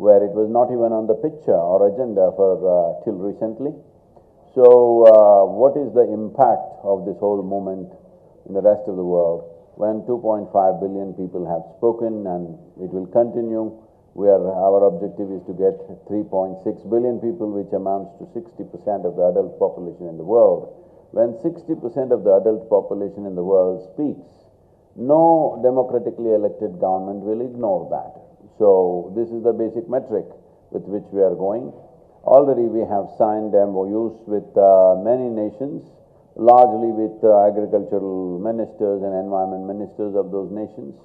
where it was not even on the picture or agenda for till recently. So what is the impact of this whole movement in the rest of the world when 2.5 billion people have spoken, and it will continue? Our objective is to get 3.6 billion people, which amounts to 60% of the adult population in the world. When 60% of the adult population in the world speaks, no democratically elected government will ignore that. So this is the basic metric with which we are going. Already we have signed MOUs with many nations, largely with agricultural ministers and environment ministers of those nations.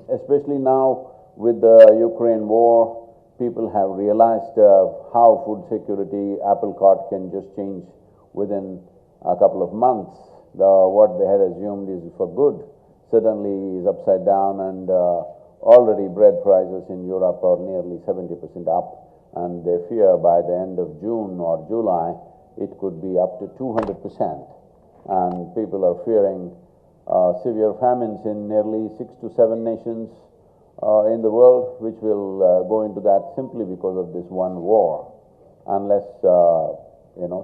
Especially now with the Ukraine war, people have realized how food security, apple cart can just change within a couple of months. What they had assumed is for good suddenly is upside down, and already bread prices in Europe are nearly 70% up, and they fear by the end of June or July it could be up to 200%. And people are fearing severe famines in nearly 6 to 7 nations in the world, which will go into that simply because of this one war, unless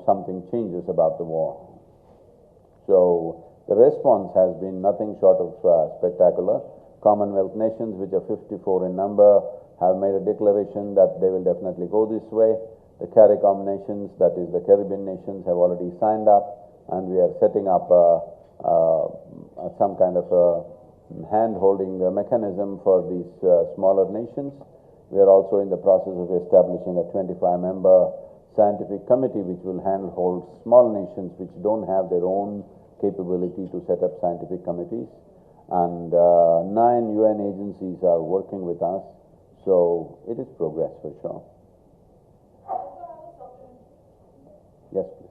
something changes about the war. So the response has been nothing short of spectacular. Commonwealth nations, which are 54 in number, have made a declaration that they will definitely go this way. The CARICOM nations, that is the Caribbean nations, have already signed up, and we are setting up some kind of a hand-holding mechanism for these smaller nations. We are also in the process of establishing a 25-member scientific committee which will handhold small nations which don't have their own capability to set up scientific committees. And 9 UN agencies are working with us, so it is progress for sure. Yes, please.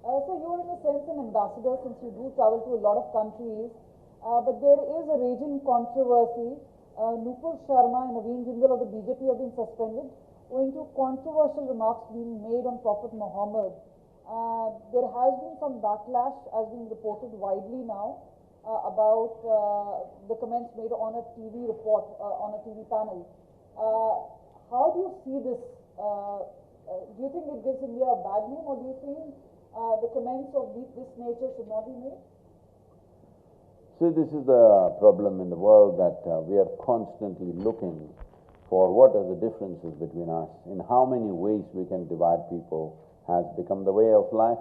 So you are in a sense an ambassador, since you do travel to a lot of countries, but there is a raging controversy. Nupur Sharma and Naveen Jindal of the BJP have been suspended owing to controversial remarks being made on Prophet Muhammad. There has been some backlash, as being reported widely now, about the comments made on a TV report, on a TV panel. How do you see this? Do you think it gives India a bad name, or do you think the comments of this nature should not be made? So this is the problem in the world, that we are constantly looking for what are the differences between us, in how many ways we can divide people has become the way of life,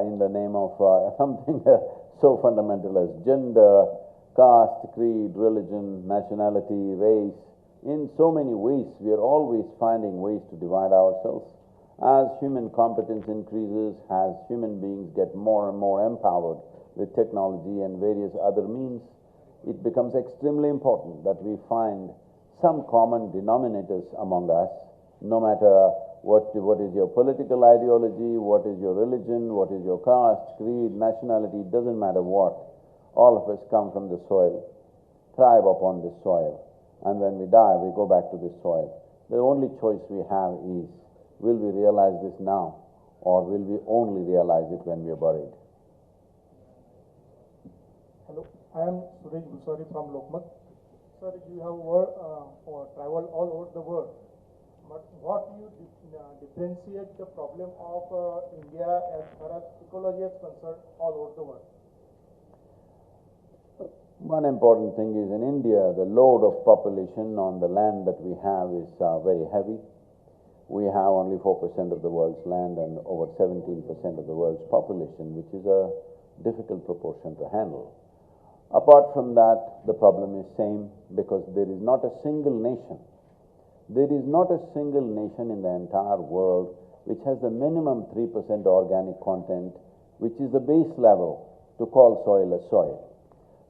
in the name of something so fundamental as gender, caste, creed, religion, nationality, race. In so many ways, we are always finding ways to divide ourselves. As human competence increases, as human beings get more and more empowered with technology and various other means, it becomes extremely important that we find some common denominators among us, no matter what is your political ideology, what is your religion, what is your caste, creed, nationality, it doesn't matter what. All of us come from the soil, thrive upon this soil, and when we die, we go back to this soil. The only choice we have is, will we realize this now, or will we only realize it when we are buried? Hello, I am Suresh Gusari from Lokmat. Sir, you have traveled all over the world, but what do you differentiate the problem of India as far as ecology is concerned all over the world? One important thing is, in India, the load of population on the land that we have is very heavy. We have only 4% of the world's land and over 17% of the world's population, which is a difficult proportion to handle. Apart from that, the problem is same, because there is not a single nation. There is not a single nation in the entire world which has the minimum 3% organic content, which is the base level to call soil a soil.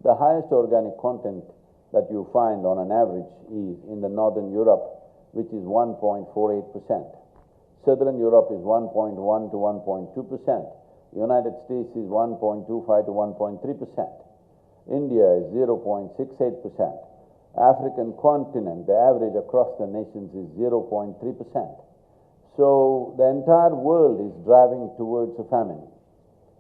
The highest organic content that you find on an average is in the Northern Europe, which is 1.48%. Southern Europe is 1.1 to 1.2%. United States is 1.25 to 1.3%. India is 0.68%. African continent, the average across the nations is 0.3%. So the entire world is driving towards a famine.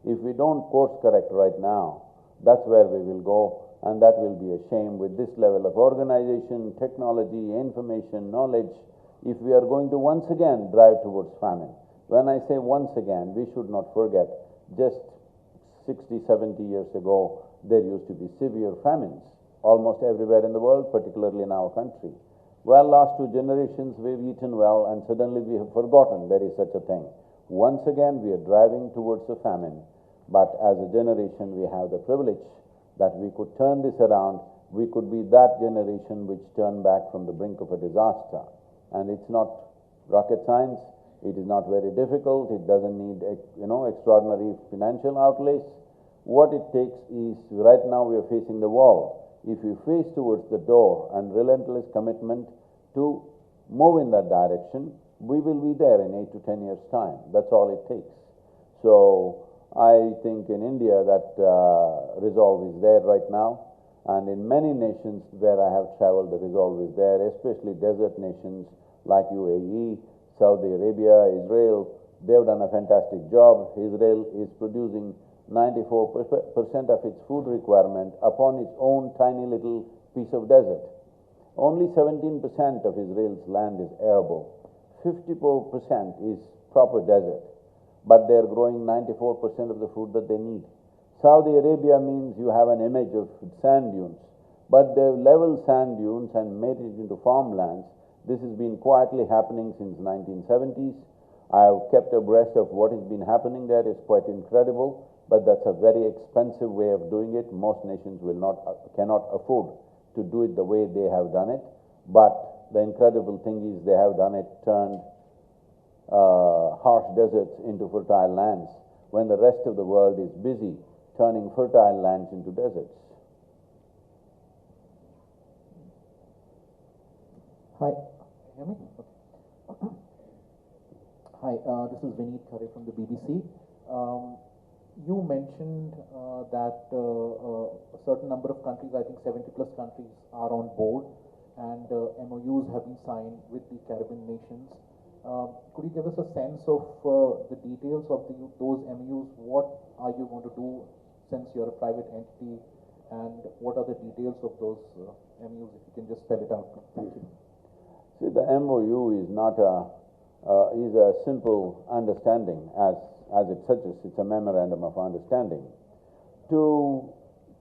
If we don't course correct right now, That's where we will go, and that will be a shame with this level of organization, technology, information, knowledge, if we are going to once again drive towards famine. When I say once again, we should not forget, just 60, 70 years ago, there used to be severe famines almost everywhere in the world, particularly in our country. Well, last 2 generations we've eaten well, and suddenly we have forgotten there is such a thing. Once again, we are driving towards a famine, but as a generation, we have the privilege that we could turn this around. We could be that generation which turned back from the brink of a disaster. And it's not rocket science. It is not very difficult. It doesn't need, extraordinary financial outlays. What it takes is, right now we are facing the wall. If we face towards the door and relentless commitment to move in that direction, we will be there in 8 to 10 years' time. That's all it takes. So I think in India that resolve is there right now, and in many nations where I have traveled, the resolve is there, especially desert nations like UAE, Saudi Arabia, Israel. They've done a fantastic job. Israel is producing 94% of its food requirement upon its own tiny little piece of desert. Only 17% of Israel's land is arable. 54% is proper desert, but they're growing 94% of the food that they need. Saudi Arabia means you have an image of sand dunes, but they've leveled sand dunes and made it into farmlands. This has been quietly happening since 1970s. I've kept abreast of what has been happening there. It's quite incredible, but that's a very expensive way of doing it. Most nations cannot afford to do it the way they have done it. But the incredible thing is they have done it, turned harsh deserts into fertile lands, when the rest of the world is busy turning fertile lands into deserts. Hi, can you hear me? Okay. Hi, this is Vanitha from the BBC. You mentioned that a certain number of countries, I think 70 plus countries, are on board, and MOUs have been signed with the Caribbean nations. Could you give us a sense of the details of those MOUs? What are you going to do since you're a private entity, and what are the details of those MOUs? If you can just spell it out. Thank you. See, the MOU is not is a simple understanding, as it suggests. It's a memorandum of understanding. To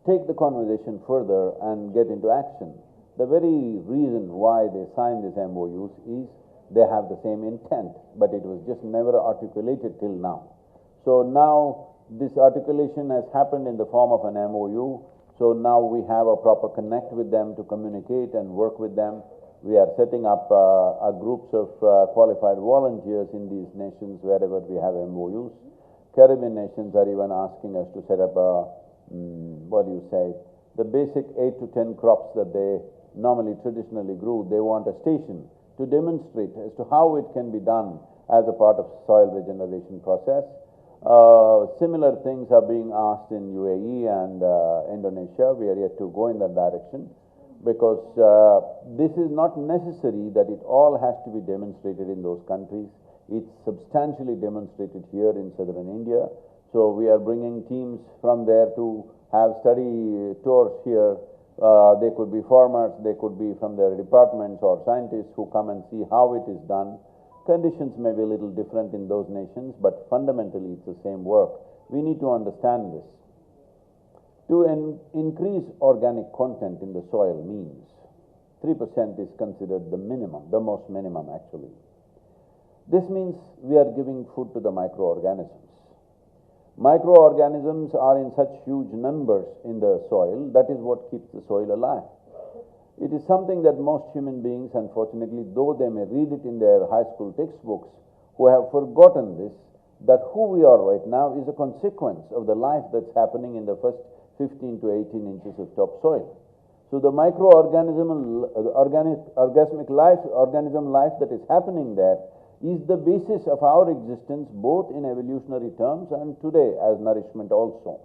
take the conversation further and get into action, the very reason why they signed these MOUs is they have the same intent, but it was just never articulated till now. So now this articulation has happened in the form of an MOU. So now we have a proper connect with them to communicate and work with them. We are setting up groups of qualified volunteers in these nations wherever we have MOUs. Caribbean nations are even asking us to set up the basic 8 to 10 crops that they normally traditionally grew. They want a station to demonstrate as to how it can be done as a part of soil regeneration process. Similar things are being asked in UAE and Indonesia. We are yet to go in that direction, because this is not necessary that it all has to be demonstrated in those countries. It's substantially demonstrated here in southern India. So we are bringing teams from there to have study tours here. They could be farmers, they could be from their departments or scientists who come and see how it is done. Conditions may be a little different in those nations, but fundamentally it's the same work. We need to understand this. To increase organic content in the soil means 3% is considered the minimum, the most minimum actually. This means we are giving food to the microorganisms. Microorganisms are in such huge numbers in the soil. That is what keeps the soil alive. It is something that most human beings, unfortunately, though they may read it in their high school textbooks, who have forgotten this, that who we are right now is a consequence of the life that's happening in the first 15 to 18 inches of topsoil. So the microorganism life that is happening there is the basis of our existence, both in evolutionary terms and today as nourishment also.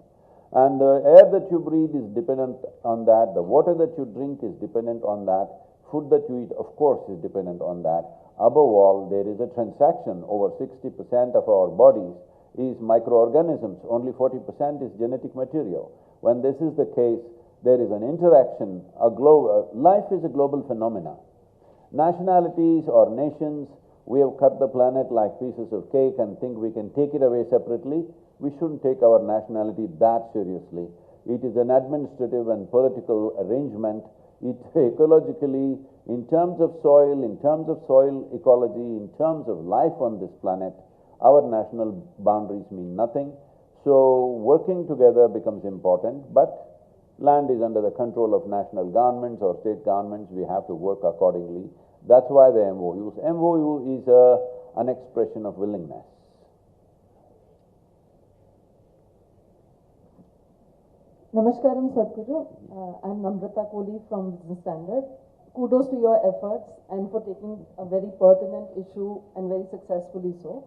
And the air that you breathe is dependent on that. The water that you drink is dependent on that. Food that you eat, of course, is dependent on that. Above all, there is a transaction. Over 60% of our bodies is microorganisms. Only 40% is genetic material. When this is the case, there is an interaction, life is a global phenomena. Nationalities or nations, we have cut the planet like pieces of cake and think we can take it away separately. We shouldn't take our nationality that seriously. It is an administrative and political arrangement. It ecologically, in terms of soil ecology, in terms of life on this planet, our national boundaries mean nothing. So working together becomes important, but land is under the control of national governments or state governments. We have to work accordingly. That's why the MOUs. MOU is an expression of willingness. Namaskaram Sadguru. I'm Namrata Kohli from Business Standard. Kudos to your efforts and for taking a very pertinent issue and very successfully so.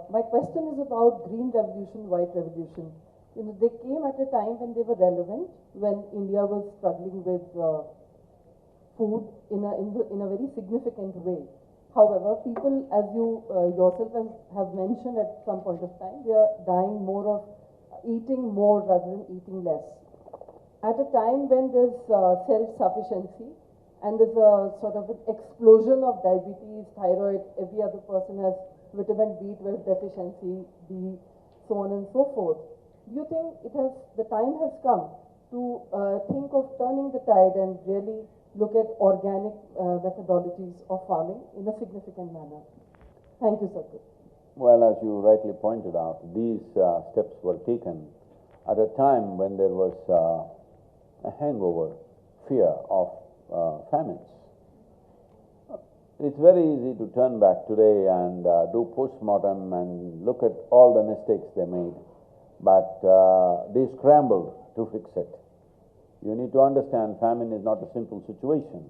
My question is about green revolution, white revolution. You know, they came at a time when they were relevant, when India was struggling with food in a very significant way. However, people, as you yourself have mentioned at some point of time, they are dying more of eating more rather than eating less. At a time when there's self-sufficiency and there's a sort of an explosion of diabetes, thyroid, every other person has vitamin B12 deficiency, D, so on and so forth. Do you think the time has come to think of turning the tide and really look at organic methodologies of farming in a significant manner? Thank you, Sadguru. Well, as you rightly pointed out, these steps were taken at a time when there was a hangover, fear of famines. It's very easy to turn back today and do post-mortem and look at all the mistakes they made, but they scrambled to fix it. You need to understand, famine is not a simple situation.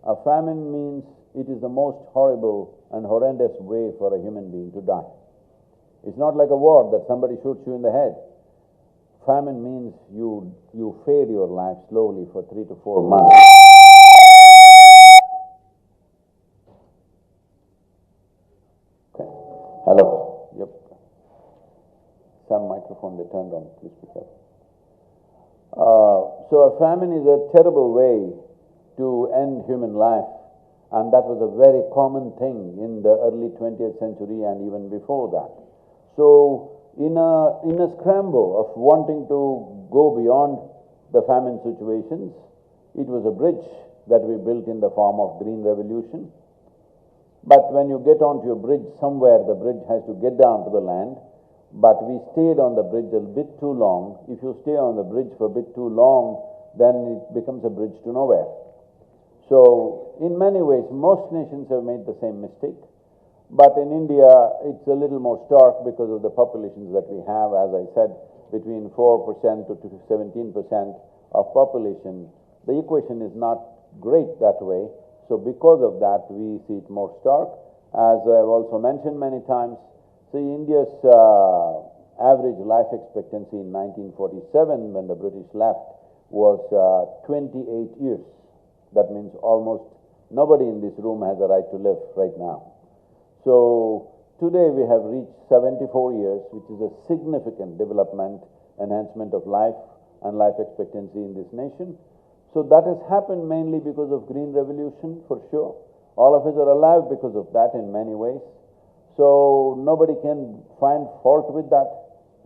A famine means it is the most horrible and horrendous way for a human being to die. It's not like a war that somebody shoots you in the head. Famine means you fade your life slowly for 3 to 4 months. Okay. Hello. Yep. Some microphone they turned on. Please speak up. So a famine is a terrible way to end human life, and that was a very common thing in the early 20th century and even before that. So in a scramble of wanting to go beyond the famine situations, it was a bridge that we built in the form of green revolution. But when you get onto a bridge somewhere, the bridge has to get down to the land. But we stayed on the bridge a bit too long. If you stay on the bridge for a bit too long, then it becomes a bridge to nowhere. So, in many ways, most nations have made the same mistake. But in India, it's a little more stark because of the populations that we have. As I said, between 4% to 17% of population, the equation is not great that way. So because of that, we see it more stark. As I've also mentioned many times, see, India's average life expectancy in 1947, when the British left, was 28 years. That means almost nobody in this room has a right to live right now. So today we have reached 74 years, which is a significant development, enhancement of life and life expectancy in this nation. So that has happened mainly because of green revolution, for sure. All of us are alive because of that in many ways. So nobody can find fault with that,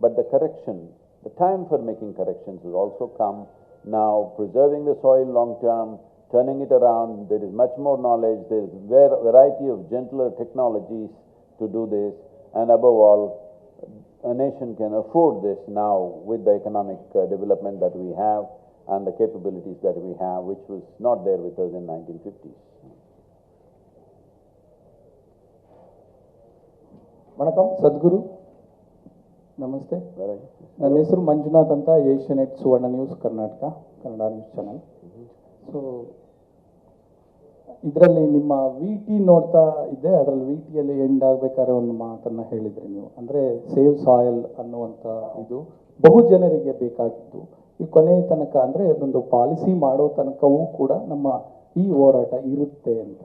but the correction, the time for making corrections has also come. Now preserving the soil long term, turning it around, there is much more knowledge, there is a variety of gentler technologies to do this, and above all, a nation can afford this now with the economic development that we have and the capabilities that we have, which was not there with us in 1950s. ವಣಕಂ ಸದ್ಗುರು ನಮಸ್ತೆ ನನ್ನ ಹೆಸರು ಮಂಜುನಾಥ್ ಅಂತ Asianet Suvarna news Karnataka Kannada news channel so ಇದರಲ್ಲಿ ನಿಮ್ಮ ವಿ.ಟಿ ನೋಡ್ತಾ ಇದ್ದೆ ಅದರಲ್ಲಿ ವಿ.ಟಿಯಲ್ಲಿ end ಆಗಬೇಕಾದ್ರೆ ಒಂದು ಮಾತನ್ನು ಹೇಳಿದ್ರಿ ನೀವು ಅಂದರೆ ಸೇವ್ ಸಾಯಿಲ್ ಅನ್ನುವಂಥ ಇದು ಬಹು ಜನರಿಗೆ ಬೇಕಾಗಿತ್ತು ಈ ಕೊನೆಯ ತನಕ ಅಂದರೆ ಅದೊಂದು ಪಾಲಿಸಿ ಮಾಡೋ ತನಕವೂ ಕೂಡ ನಮ್ಮ ಈ ಹೋರಾಟ ಇರುತ್ತೆ ಅಂತ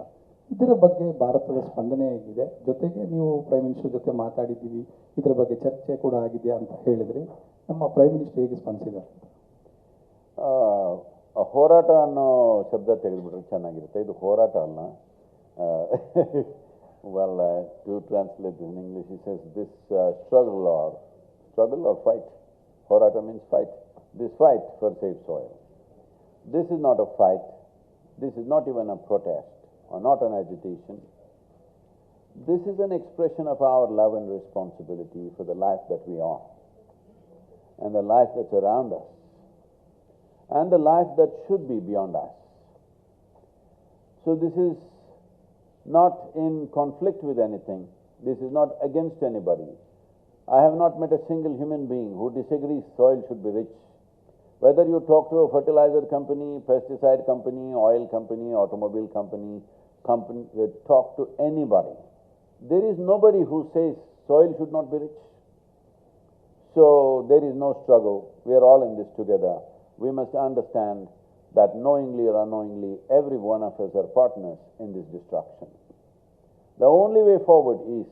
ಇದರ ಬಗ್ಗೆ ಭಾರತದ ಸ್ಪಂದನೆ ಹೇಗಿದೆ ಜೊತೆಗೆ ನೀವು ಪ್ರೈಮ್ ಮಿನಿಸ್ಟರ್ ಜೊತೆ ಮಾತಾಡಿದ್ದೀವಿ ಇದರ ಬಗ್ಗೆ ಚರ್ಚೆ ಕೂಡ ಆಗಿದೆ ಅಂತ ಹೇಳಿದ್ರಿ ನಮ್ಮ ಪ್ರೈಮ್ ಮಿನಿಸ್ಟರ್ ಹೇಗೆ ಸ್ಪಂದಿಸಿದ್ದಾರೆ ಹೋರಾಟ ಅನ್ನೋ ಶಬ್ದ ತೆಗೆದುಬಿಟ್ರೆ ಚೆನ್ನಾಗಿರುತ್ತೆ. ಇದು ಹೋರಾಟ ಅಲ್ಲ. Well, to translate this in English, he says this struggle or fight. Horata means fight. This fight for Save Soil. This is not a fight. This is not even a protest or not an agitation. This is an expression of our love and responsibility for the life that we are and the life that's around us and the life that should be beyond us. So this is not in conflict with anything. This is not against anybody. I have not met a single human being who disagrees soil should be rich. Whether you talk to a fertilizer company, pesticide company, oil company, automobile company, talk to anybody, there is nobody who says soil should not be rich. So there is no struggle. We are all in this together. We must understand that knowingly or unknowingly, every one of us are partners in this destruction. The only way forward is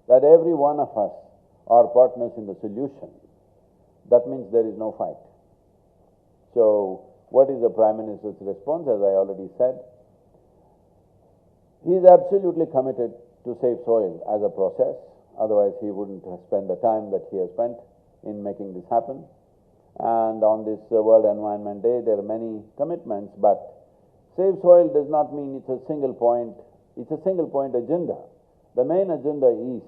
that every one of us are partners in the solution. That means there is no fight. So, what is the Prime Minister's response? As I already said, he is absolutely committed to save soil as a process. Otherwise, he wouldn't spend the time that he has spent in making this happen. And on this World Environment Day, there are many commitments, but save soil does not mean it's a single point agenda. The main agenda is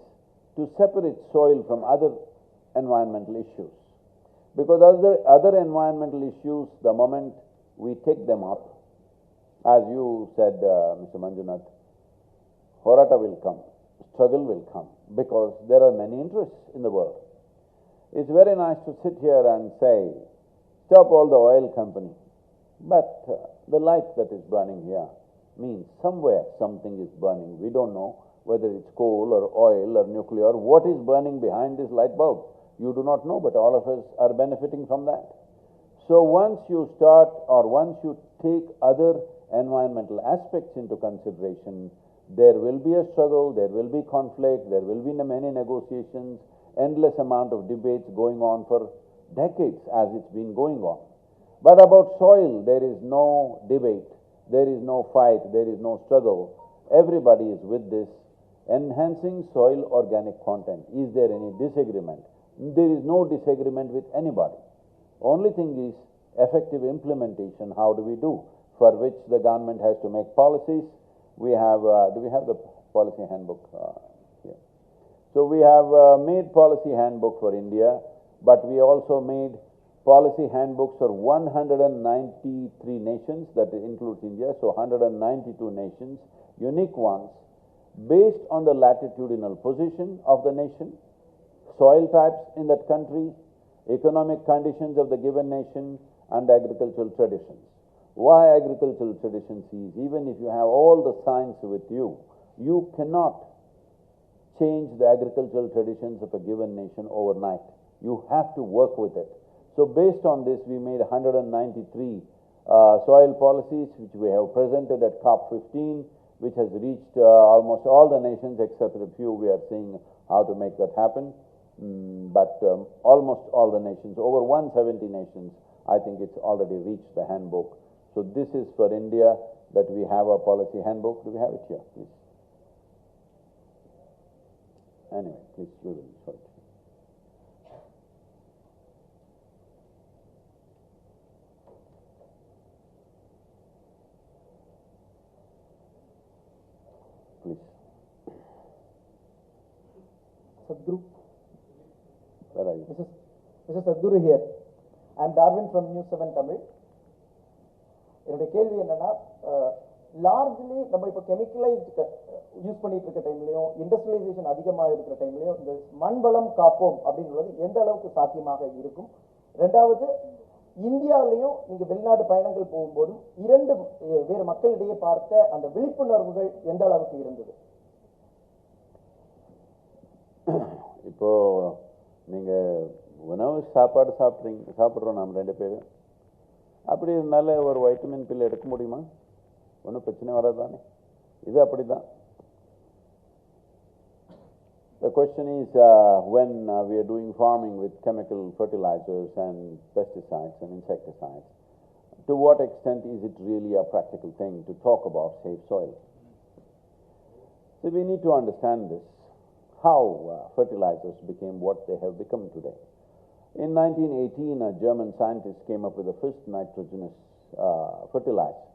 to separate soil from other environmental issues. Because other environmental issues, the moment we take them up, as you said, Mr. Manjunath, horata will come, struggle will come, because there are many interests in the world. It's very nice to sit here and say, stop all the oil company, but the light that is burning here means somewhere something is burning. We don't know whether it's coal or oil or nuclear. What is burning behind this light bulb? You do not know, but all of us are benefiting from that. So once you start or once you take other environmental aspects into consideration, there will be a struggle, there will be conflict, there will be many negotiations, endless amount of debates going on for decades as it's been going on. But about soil, there is no debate, there is no fight, there is no struggle. Everybody is with this. Enhancing soil organic content. Is there any disagreement? There is no disagreement with anybody. Only thing is effective implementation. How do we do? For which the government has to make policies. We have, do we have the policy handbook here? So we have made policy handbook for India, but we also made policy handbooks for 193 nations, that includes India, so 192 nations, unique ones, based on the latitudinal position of the nation, soil types in that country, economic conditions of the given nation, and agricultural traditions. Why agricultural traditions is, even if you have all the science with you, you cannot change the agricultural traditions of a given nation overnight. You have to work with it. So based on this, we made 193 soil policies, which we have presented at COP15, which has reached almost all the nations except a few. We are seeing how to make that happen. But almost all the nations, over 170 nations, I think it's already reached the handbook. So this is for India, that we have a policy handbook. Do we have it here, please? Anyway, please, we will show it. Please. Sadguru. Where are you? This is Sadguru here. I am Darwin from News 7 Tamil. என்னுடைய கேள்வி என்னன்னா, largely நம்ம இப்போ கெமிக்கலைஸ்ட் use பண்ணிட்டு இருக்க டைம்லையும் industrialisation அதிகமாக இருக்கிற டைம்லையும் இந்த மண் வளம் காப்போம் அப்படின்றது எந்த அளவுக்கு சாத்தியமாக இருக்கும்? ரெண்டாவது, இந்தியாவிலையும் நீங்க வெளிநாடு பயணங்கள் போகும்போதும் இரண்டு வேறு மக்களிடையே பார்த்த அந்த விழிப்புணர்வுகள் எந்த அளவுக்கு இருந்தது? இப்போ நீங்க உணவு சாப்பிட்றோம் நாம் ரெண்டு பேரும். அப்படி இருந்தால ஒரு வைட்டமின் பில் எடுக்க முடியுமா? ஒன்றும் பிரச்சனை வராதானே? இது அப்படிதான். The question is, when we are doing farming with chemical fertilizers and pesticides and insecticides, to what extent is it really a practical thing to talk about safe soil? So we need to understand this, how fertilizers became what they have become today. In 1918, a German scientist came up with the first nitrogenous fertilizer.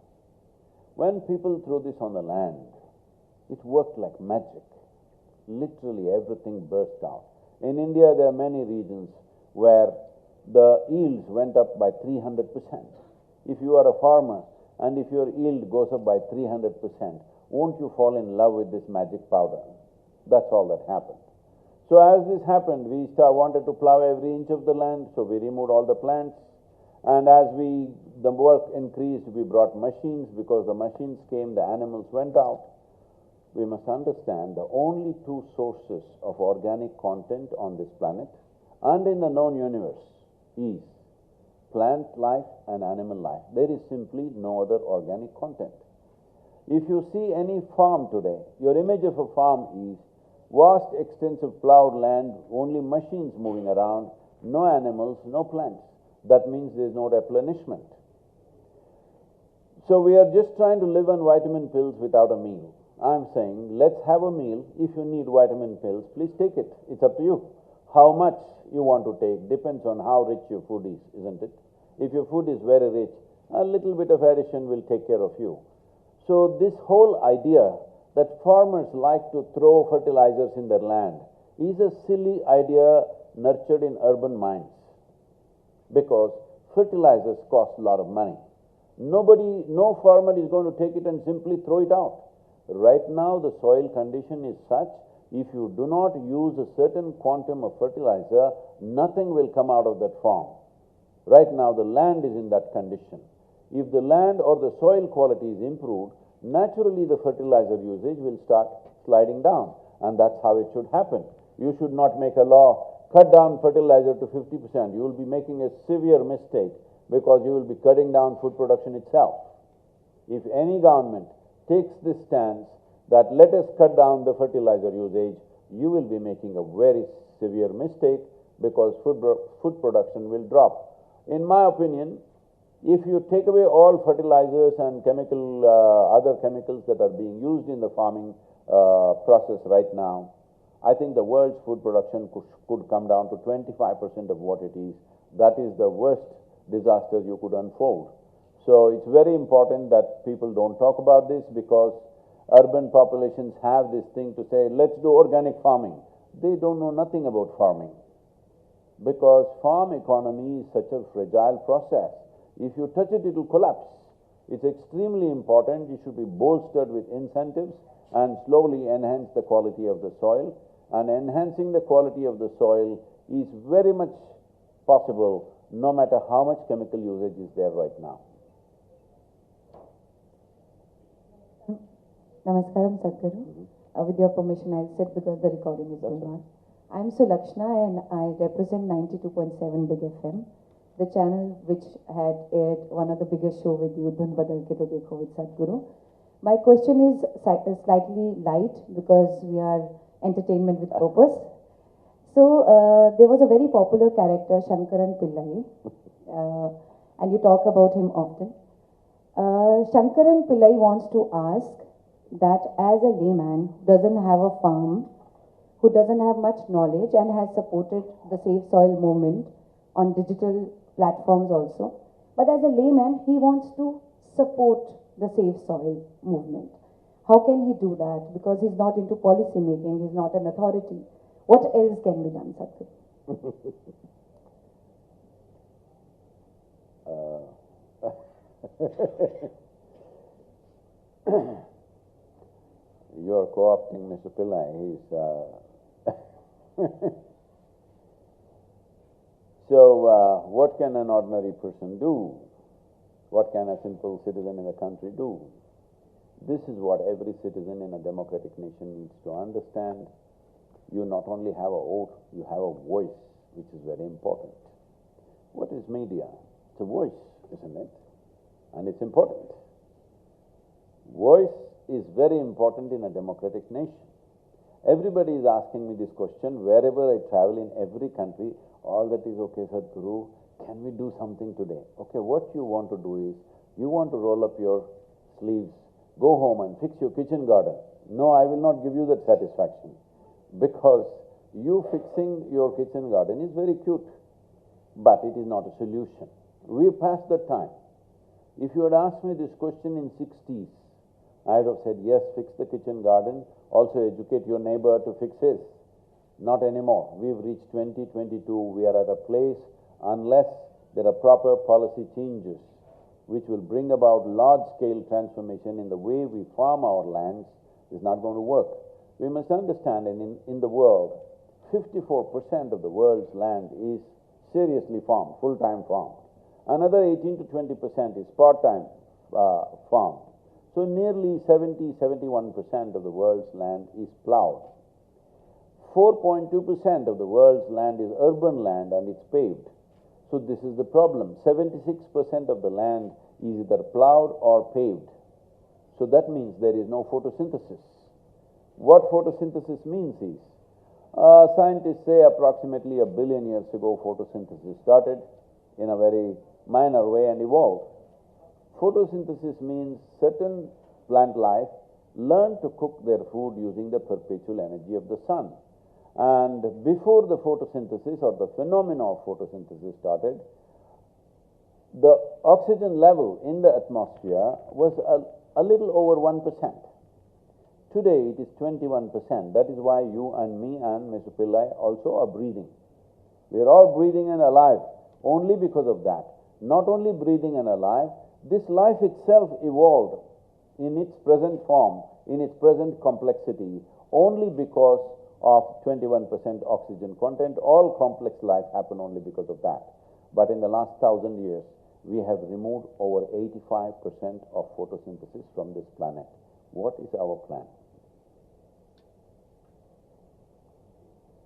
When people threw this on the land, it worked like magic. Literally everything burst out. In India, there are many regions where the yields went up by 300%. If you are a farmer and if your yield goes up by 300%, won't you fall in love with this magic powder? That's all that happened. So as this happened, we wanted to plow every inch of the land, so we removed all the plants. And as the work increased, we brought machines. Because the machines came, the animals went out. We must understand the only two sources of organic content on this planet and in the known universe is plant life and animal life. There is simply no other organic content. If you see any farm today, your image of a farm is vast extensive plowed land, only machines moving around, no animals, no plants. That means there is no replenishment. So we are just trying to live on vitamin pills without a meal. I'm saying, let's have a meal. If you need vitamin pills, please take it. It's up to you. How much you want to take depends on how rich your food is, isn't it? If your food is very rich, a little bit of addition will take care of you. So this whole idea that farmers like to throw fertilizers in their land is a silly idea nurtured in urban minds, because fertilizers cost a lot of money. No farmer is going to take it and simply throw it out. Right now, the soil condition is such, if you do not use a certain quantum of fertilizer, nothing will come out of that farm. Right now, the land is in that condition. If the land or the soil quality is improved, naturally the fertilizer usage will start sliding down, and that's how it should happen. You should not make a law, cut down fertilizer to 50%. You will be making a severe mistake, because you will be cutting down food production itself. If any government takes this stance that let us cut down the fertilizer usage, you will be making a very severe mistake, because food production will drop. In my opinion, if you take away all fertilizers and other chemicals that are being used in the farming process right now, I think the world's food production could come down to 25% of what it is. That is the worst disaster you could unfold. So it's very important that people don't talk about this, because urban populations have this thing to say, let's do organic farming. They don't know nothing about farming, because farm economy is such a fragile process. If you touch it, it will collapse. It's extremely important. It should be bolstered with incentives and slowly enhance the quality of the soil. And enhancing the quality of the soil is very much possible, no matter how much chemical usage is there right now. Namaskaram, Sadguru. With your permission, I'll sit because the recording is going on. I'm Sulakshna and I represent 92.7 Big FM, the channel which had aired one of the biggest show with you, Dhun Badal Ke To Dekho with Sadguru. My question is slightly light, because we are entertainment with purpose. So, there was a very popular character, Shankaran Pillai, and you talk about him often. Shankaran Pillai wants to ask that as a layman who doesn't have a farm, who doesn't have much knowledge and has supported the Safe Soil movement on digital platforms also, but as a layman, he wants to support the Safe Soil movement. How can he do that? Because he's not into policy making, he's not an authority. What else can be done, Sadhguru? You are co-opting Mr. Pillai. So, what can an ordinary person do? What can a simple citizen in the country do? This is what every citizen in a democratic nation needs to understand. You not only have a vote, you have a voice, which is very important. What is media? It's a voice, isn't it? And it's important. Voice is very important in a democratic nation. Everybody is asking me this question wherever I travel in every country. All that is okay, Sadhguru. can we do something today? Okay, what you want to do is, you want to roll up your sleeves, go home and fix your kitchen garden. No, I will not give you that satisfaction, because you fixing your kitchen garden is very cute, but it is not a solution. We passed that time. If you had asked me this question in 60s, I would have said, yes, fix the kitchen garden, also educate your neighbor to fix his. Not anymore. We've reached 2022. We are at a place, unless there are proper policy changes which will bring about large-scale transformation in the way we farm our lands, is not going to work. We must understand, in the world, 54% of the world's land is seriously farmed, full-time farmed. Another 18 to 20% is part-time farmed. So nearly 71% of the world's land is plowed. 4.2% of the world's land is urban land and it's paved. So this is the problem. 76% of the land is either plowed or paved. So that means there is no photosynthesis. What photosynthesis means is, scientists say approximately 1 billion years ago photosynthesis started in a very minor way and evolved. Photosynthesis means certain plant life learn to cook their food using the perpetual energy of the sun. And before the photosynthesis or the phenomena of photosynthesis started, the oxygen level in the atmosphere was a little over 1%. Today it is 21%. That is why you and me and Mr. Pillai also are breathing. We are all breathing and alive only because of that. Not only breathing and alive, this life itself evolved in its present form, in its present complexity, only because of 21% oxygen content. All complex life happened only because of that. But in the last 1,000 years, we have removed over 85% of photosynthesis from this planet. What is our plan?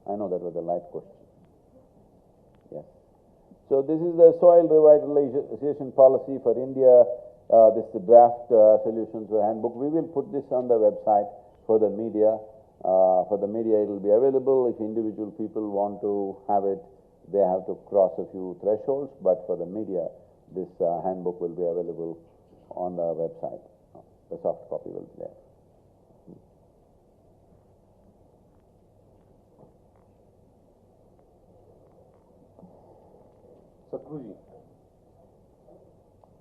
I know that was a light question. Yes. So this is the soil revitalization policy for India. This is the draft solutions for handbook. We will put this on the website for the media. For the media, it will be available. If individual people want to have it, they have to cross a few thresholds. But for the media, this handbook will be available on the website. The soft copy will be there. Sadguru ji.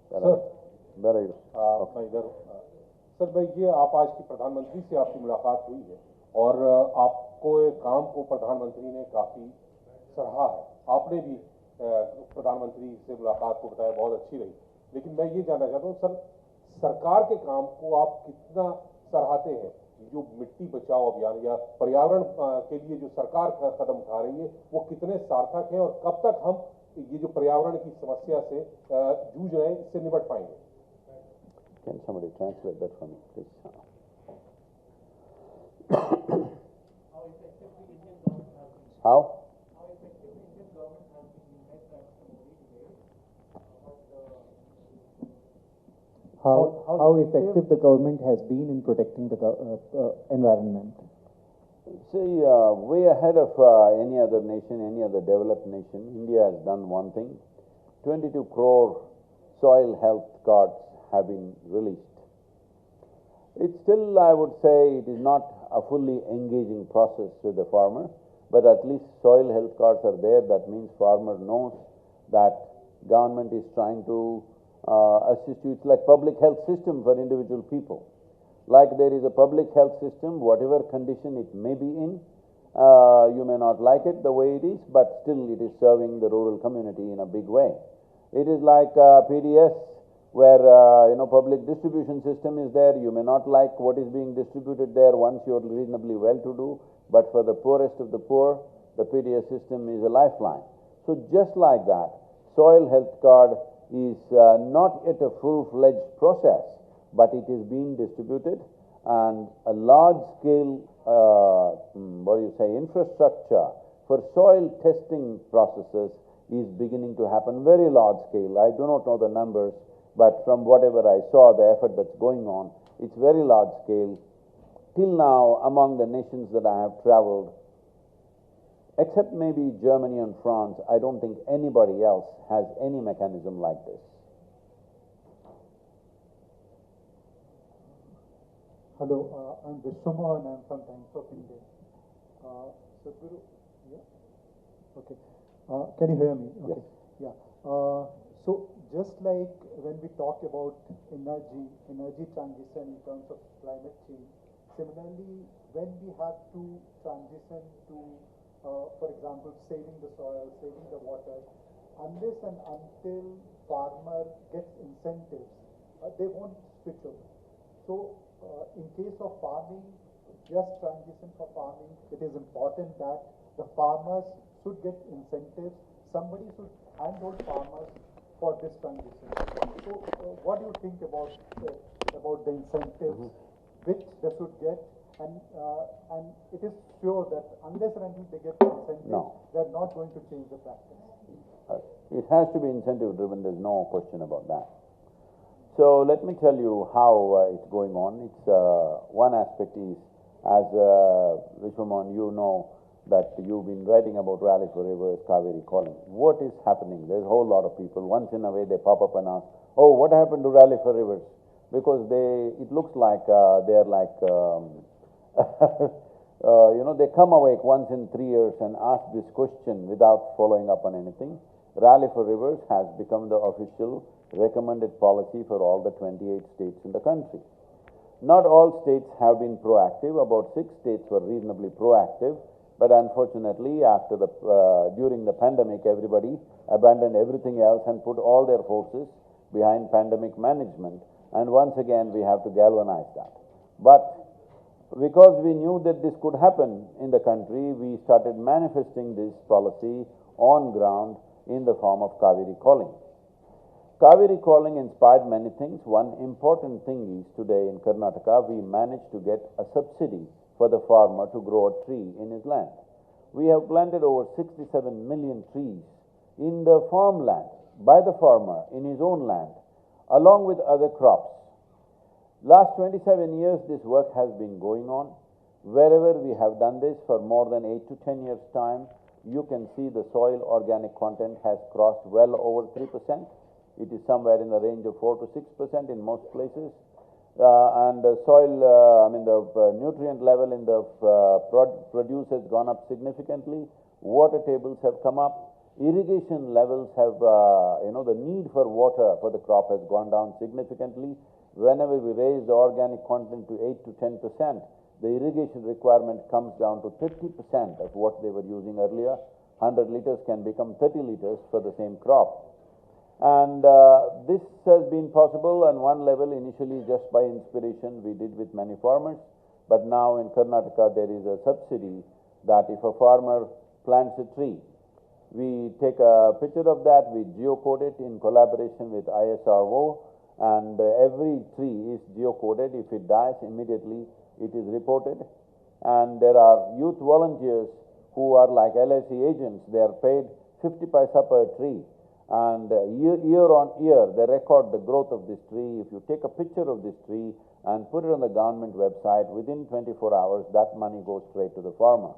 Where are you? मैं इधर sir भाई, ये आप आज की प्रधानमंत्री से आपकी मुलाकात हुई है और आपको एक काम को प्रधानमंत्री ने काफी सराहा है। आपने भी प्रधानमंत्री से मुलाकात को बताया बहुत अच्छी रही, लेकिन मैं ये जानना चाहता हूँ सर, सरकार के काम को आप कितना सराहते हैं? जो मिट्टी बचाओ अभियान या पर्यावरण के लिए जो सरकार कदम उठा रही है, वो कितने सार्थक हैं और कब तक हम ये जो पर्यावरण की समस्या से जूझ रहे हैं, इससे निपट पाएंगे? Can somebody translate that for me, please? How? How effective the government has been in protecting the environment? See, way ahead of any other nation, any other developed nation, India has done one thing. 22 crore soil health cards have been released. It's still, I would say, it is not a fully engaging process with the farmer, but at least soil health cards are there. That means farmer knows that government is trying to assist you. It's like public health system for individual people. Like there is a public health system, whatever condition it may be in, you may not like it the way it is, but still it is serving the rural community in a big way. It is like PDS, where public distribution system is there. You may not like what is being distributed there once you are reasonably well-to-do, but for the poorest of the poor, the PDS system is a lifeline. So just like that, soil health card is not yet a full-fledged process, but it is being distributed, and a large-scale, infrastructure for soil testing processes is beginning to happen, very large scale. I do not know the numbers, but from whatever I saw, the effort that's going on, it's very large scale. Till now, among the nations that I have traveled, Except maybe Germany and France, I don't think anybody else has any mechanism like this. Hello, I'm Vishwama and I'm from Times of India. Sadguru, yeah? Okay. Can you hear me? Okay. Yes. Yeah. So just like when we talk about energy transition in terms of climate change, similarly, when we have to transition to, for example, saving the soil, saving the water, unless and until farmer gets incentives, they won't switch over. So, in case of farming, just transition for farming, it is important that the farmers should get incentives. Somebody should handhold farmers for this transition. So, what do you think about the incentives which they should get? And it is sure that unless and until they get incentives, they are not going to change the practice. It has to be incentive driven. There's no question about that. So let me tell you how it's going on. It's one aspect is, as Vishwamohan, you know that you've been writing about Rally for Rivers, Kaveri calling. What is happening? There's a whole lot of people. Once in a way, they pop up and ask, "Oh, what happened to Rally for Rivers?" Because it looks like they're like, they come awake once in 3 years and ask this question without following up on anything. Rally for Rivers has become the official recommended policy for all the 28 states in the country. Not all states have been proactive. About 6 states were reasonably proactive, but unfortunately, during the pandemic, everybody abandoned everything else and put all their forces behind pandemic management. And once again, we have to galvanize that. But because we knew that this could happen in the country, we started manifesting this policy on ground in the form of Kaveri calling. Kaveri calling inspired many things. One important thing is today in Karnataka, we managed to get a subsidy for the farmer to grow a tree in his land. We have planted over 67 million trees in the farmland by the farmer in his own land, along with other crops. Last 27 years, this work has been going on. Wherever we have done this for more than 8 to 10 years' time, you can see the soil organic content has crossed well over 3%. It is somewhere in the range of 4 to 6% in most places. And the soil, the nutrient level in the produce has gone up significantly. Water tables have come up. Irrigation levels have, the need for water for the crop has gone down significantly. Whenever we raise the organic content to 8 to 10%, the irrigation requirement comes down to 30% of what they were using earlier. 100 liters can become 30 liters for the same crop. And this has been possible on one level initially just by inspiration we did with many farmers. But now in Karnataka there is a subsidy that if a farmer plants a tree, we take a picture of that, we geocode it in collaboration with ISRO, and every tree is geocoded. If it dies, immediately it is reported. And there are youth volunteers who are like LIC agents. They are paid 50 paisa per tree. And year on year, they record the growth of this tree. If you take a picture of this tree and put it on the government website, within 24 hours, that money goes straight to the farmer.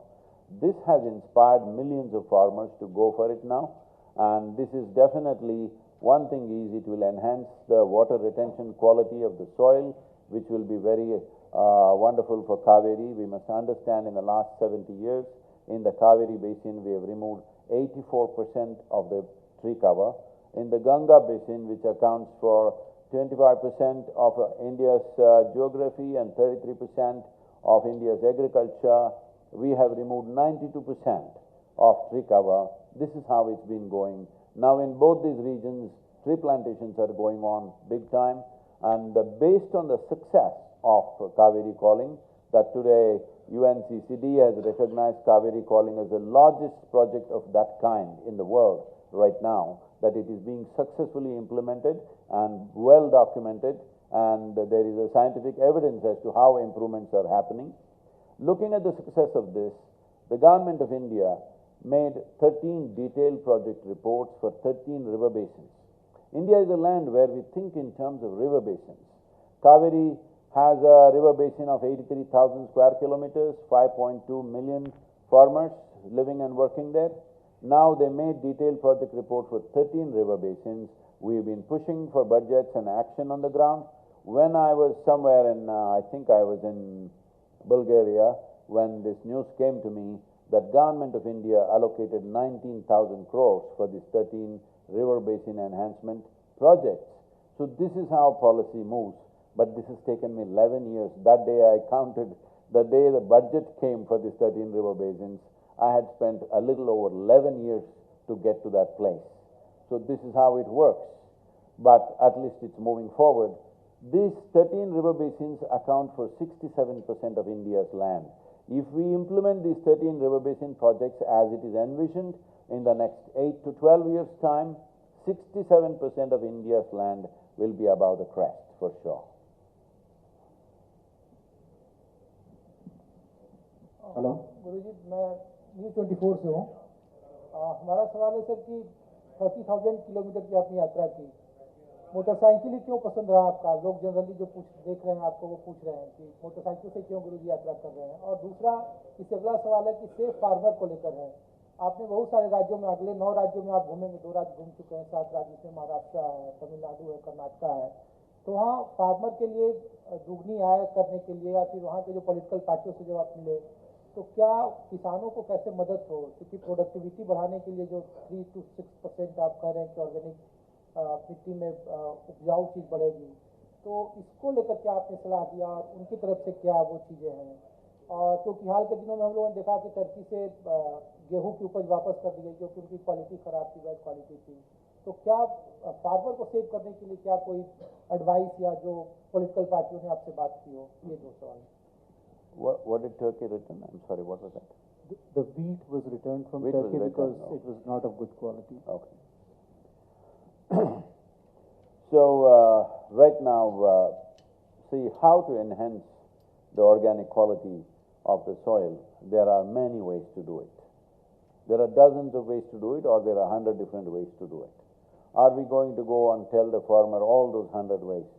This has inspired millions of farmers to go for it now. And this is definitely one thing is it will enhance the water retention quality of the soil, which will be very wonderful for Kaveri. We must understand in the last 70 years, in the Kaveri basin, we have removed 84% of the tree cover. In the Ganga basin, which accounts for 25% of India's geography and 33% of India's agriculture, we have removed 92% of tree cover. This is how it's been going. Now in both these regions, tree plantations are going on big time, and based on the success of Kaveri calling, that today UNCCD has recognized Kaveri calling as the largest project of that kind in the world right now, that it is being successfully implemented and well documented, and there is a scientific evidence as to how improvements are happening. Looking at the success of this, the government of India made 13 detailed project reports for 13 river basins. India is a land where we think in terms of river basins. Kaveri has a river basin of 83,000 square kilometers, 5.2 million farmers living and working there. Now they made detailed project report for 13 river basins. We've been pushing for budgets and action on the ground. When I was somewhere in, I think I was in Bulgaria, when this news came to me that Government of India allocated 19,000 crores for these 13 river basin enhancement projects. So this is how policy moves, but this has taken me 11 years. That day I counted, the day the budget came for these 13 river basins, I had spent a little over 11 years to get to that place. So this is how it works, but at least it's moving forward. These 13 river basins account for 67% of India's land. If we implement these 13 river basin projects as it is envisioned in the next 8 to 12 years' time, 67% of India's land will be above the crest for sure. Hello Guruji, मैं news 24 से हूँ। हमारा सवाल है sir कि 30,000 kilometre की आपने यात्रा की, मोटरसाइकिल ही क्यों पसंद रहा आपका? लोग जनरली जो देख रहे हैं आपको वो पूछ रहे हैं कि मोटरसाइकिल से क्यों गुरुजी यात्रा कर रहे हैं। और दूसरा, इससे अगला सवाल है कि सेफ फार्मर को लेकर है। आपने बहुत सारे राज्यों में, अगले 9 राज्यों में आप घूमेंगे, 2 राज्य घूम चुके हैं, 7 राज्यों में महाराष्ट्र है, तमिलनाडु है, कर्नाटका है। तो वहाँ फार्मर के लिए दुगनी आय करने के लिए या फिर वहाँ के जो पॉलिटिकल पार्टियों से जब आप मिले, तो क्या किसानों को कैसे मदद हो? क्योंकि प्रोडक्टिविटी बढ़ाने के लिए जो 3 to 6% आप कह रहे हैं कि ऑर्गेनिक मिट्टी में उपजाऊ चीज़ बढ़ेगी, तो इसको लेकर क्या आपने सलाह दिया और उनकी तरफ से क्या वो चीज़ें हैं? और क्योंकि हाल के दिनों में हम लोगों ने देखा कि टर्की से गेहूं की उपज वापस कर दी गई क्योंकि उनकी क्वालिटी ख़राब थी, बैड क्वालिटी थी। तो क्या फार्मर को सेव करने के लिए क्या कोई एडवाइस या जो पॉलिटिकल पार्टियों ने आपसे बात की हो? ये 2 सवाल। What did Turkey return? I'm sorry, what was that? The wheat was returned from Turkey because it was not of good quality. Okay. So right now, see how to enhance the organic quality of the soil. There are many ways to do it. There are dozens of ways to do it, or there are 100 different ways to do it. Are we going to go and tell the farmer all those 100 ways?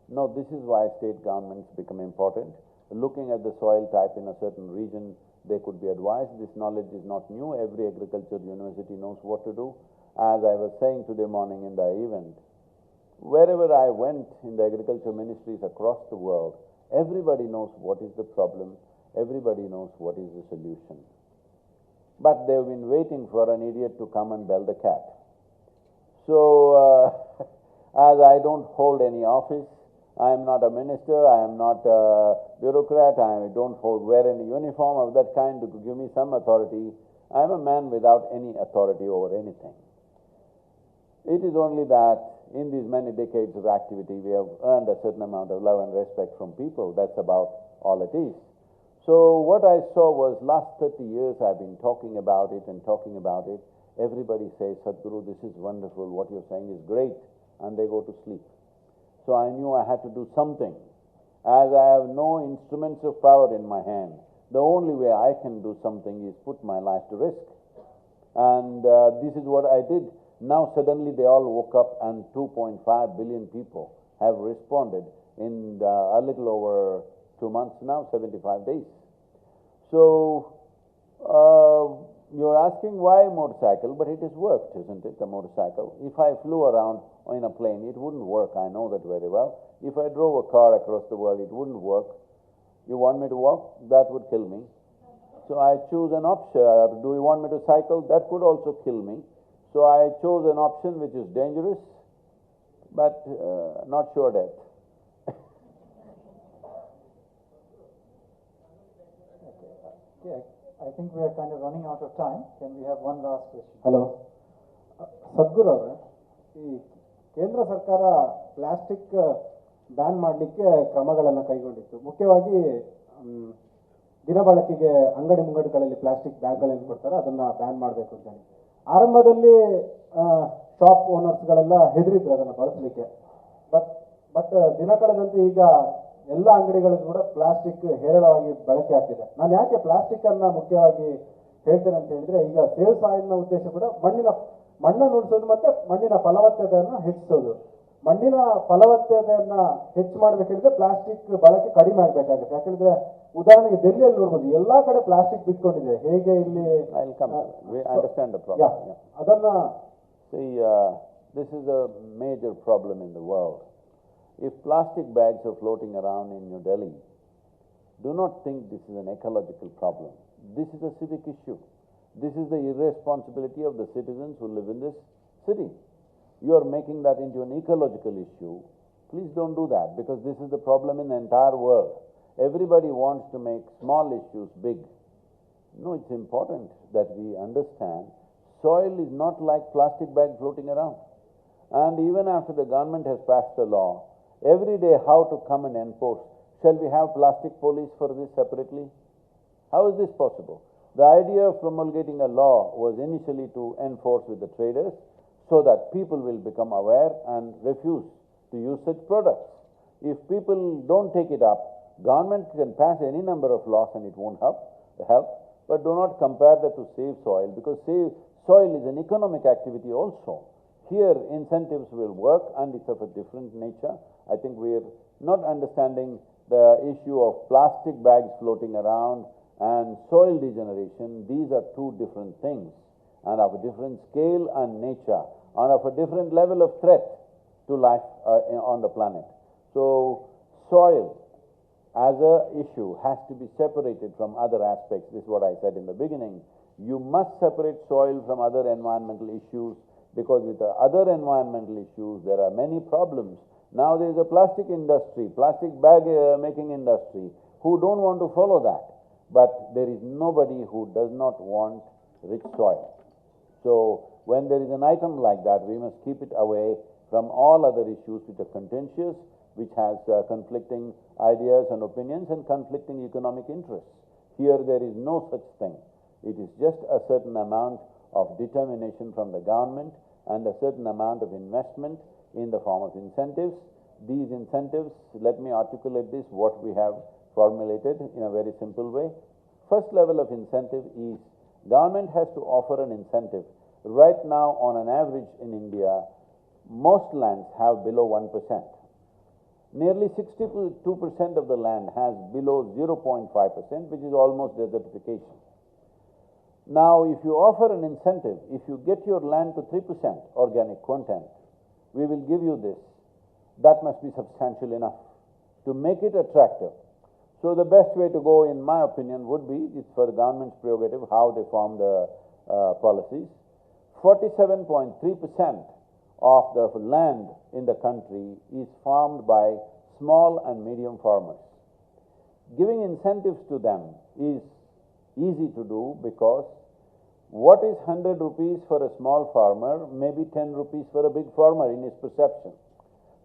No, this is why state governments become important. Looking at the soil type in a certain region, they could be advised. This knowledge is not new. Every agriculture university knows what to do. As I was saying today morning in the event, wherever I went in the agriculture ministries across the world, everybody knows what is the problem. Everybody knows what is the solution. But they've been waiting for an idiot to come and bell the cat. So, as I don't hold any office, I am not a minister, I am not a bureaucrat, I don't wear any uniform of that kind to give me some authority. I am a man without any authority over anything. It is only that in these many decades of activity, we have earned a certain amount of love and respect from people. That's about all it is. So what I saw was last 30 years I've been talking about it and talking about it. Everybody says, Sadguru, this is wonderful, what you're saying is great, and they go to sleep. So I knew I had to do something. As I have no instruments of power in my hand, the only way I can do something is put my life to risk. And this is what I did. Now suddenly they all woke up and 2.5 billion people have responded in a little over 2 months now, 75 days. So you're asking why motorcycle, but it has worked, isn't it, the motorcycle? If I flew around in a plane, it wouldn't work, I know that very well. If I drove a car across the world, it wouldn't work. You want me to walk? That would kill me. So I choose an option. Do you want me to cycle? That could also kill me. So I chose an option which is dangerous, but not sure death. Okay, I think we are kind of running out of time. Can we have one last question? Hello Sadhguru ಅವರೇ, ಈ ಕೇಂದ್ರ ಸರ್ಕಾರ plastic ban ಮಾಡಲಿಕ್ಕೆ ಕ್ರಮಗಳನ್ನು ಕೈಗೊಂಡಿತ್ತು. ಮುಖ್ಯವಾಗಿ ದಿನಬಳಕೆಗೆ ಅಂಗಡಿ ಮುಂಗಡುಗಳಲ್ಲಿ plastic ಬ್ಯಾಗ್ಗಳನ್ನು ಕೊಡ್ತಾರೆ, ಅದನ್ನು ಬ್ಯಾನ್ ಮಾಡಬೇಕು ಅಂತ ಹೇಳಿ. ಆರಂಭದಲ್ಲಿ ಶಾಪ್ ಓನರ್ಸ್ಗಳೆಲ್ಲ ಹೆದರಿದ್ರು ಅದನ್ನು ಬಳಸಲಿಕ್ಕೆ. ಬಟ್ ದಿನ ಕಳೆದಂತೆ ಈಗ ಎಲ್ಲ ಅಂಗಡಿಗಳಿಗೂ ಕೂಡ ಪ್ಲಾಸ್ಟಿಕ್ ಹೇರಳವಾಗಿ ಬಳಕೆ ಆಗ್ತಿದೆ. ನಾನು ಯಾಕೆ ಪ್ಲಾಸ್ಟಿಕ್ ಅನ್ನ ಮುಖ್ಯವಾಗಿ ಹೇಳ್ತೇನೆ ಅಂತ ಹೇಳಿದ್ರೆ, ಈಗ ಸೇವ್ ಸಾಯಿಲ್ನ ಉದ್ದೇಶ ಕೂಡ ಮಣ್ಣನ್ನು ಉಳಿಸೋದು ಮತ್ತೆ ಮಣ್ಣಿನ ಫಲವತ್ತತೆಯನ್ನು ಹೆಚ್ಚಿಸೋದು. ಮಣ್ಣಿನ ಫಲವತ್ತತೆಯನ್ನ ಹೆಚ್ಚು ಮಾಡಬೇಕಿದ್ರೆ ಪ್ಲಾಸ್ಟಿಕ್ ಬಳಕೆ ಕಡಿಮೆ ಆಗಬೇಕಾಗುತ್ತೆ. ಯಾಕಂದ್ರೆ ಉದಾಹರಣೆಗೆ ಡೆಲ್ಲಿಯಲ್ಲಿ ನೋಡ್ಬೋದು ಎಲ್ಲಾ ಕಡೆ ಪ್ಲಾಸ್ಟಿಕ್ ಬಿಟ್ಕೊಂಡಿದೆ. ಹೇಗೆ ಇಲ್ಲಿ we understand the problem. ಅದನ್ನ See, this is a major problem in the world. If plastic bags are floating around in New Delhi, do not think this is an ecological problem. This is a civic issue. This is the irresponsibility of the citizens who live in this city. You are making that into an ecological issue. Please don't do that, because this is the problem in the entire world. Everybody wants to make small issues big. No, it's important that we understand soil is not like plastic bag floating around. And even after the government has passed the law, every day how to come and enforce. Shall we have plastic police for this separately? How is this possible? The idea of promulgating a law was initially to enforce with the traders, so that people will become aware and refuse to use such products. If people don't take it up, government can pass any number of laws and it won't help. But do not compare that to save soil, because save soil is an economic activity also. Here incentives will work and it's of a different nature. I think we are not understanding the issue of plastic bags floating around and soil degeneration. These are two different things, and of a different scale and nature, and of a different level of threat to life on the planet. So, soil as a issue has to be separated from other aspects. This is what I said in the beginning. You must separate soil from other environmental issues, because with the other environmental issues, there are many problems. Now there is a plastic industry, plastic bag making industry, who don't want to follow that. But there is nobody who does not want rich soil. So, when there is an item like that, we must keep it away from all other issues which are contentious, which has conflicting ideas and opinions and conflicting economic interests. Here there is no such thing. It is just a certain amount of determination from the government and a certain amount of investment in the form of incentives. These incentives, let me articulate this, what we have formulated in a very simple way. First level of incentive is, government has to offer an incentive. Right now, on an average in India, most lands have below 1%. Nearly 62% of the land has below 0.5%, which is almost desertification. Now, if you offer an incentive, if you get your land to 3% organic content, we will give you this. That must be substantial enough to make it attractive. So the best way to go, in my opinion, would be, it's for the government's prerogative how they form the policies. 47.3% of the land in the country is farmed by small and medium farmers. Giving incentives to them is easy to do, because what is 100 rupees for a small farmer may be 10 rupees for a big farmer in his perception.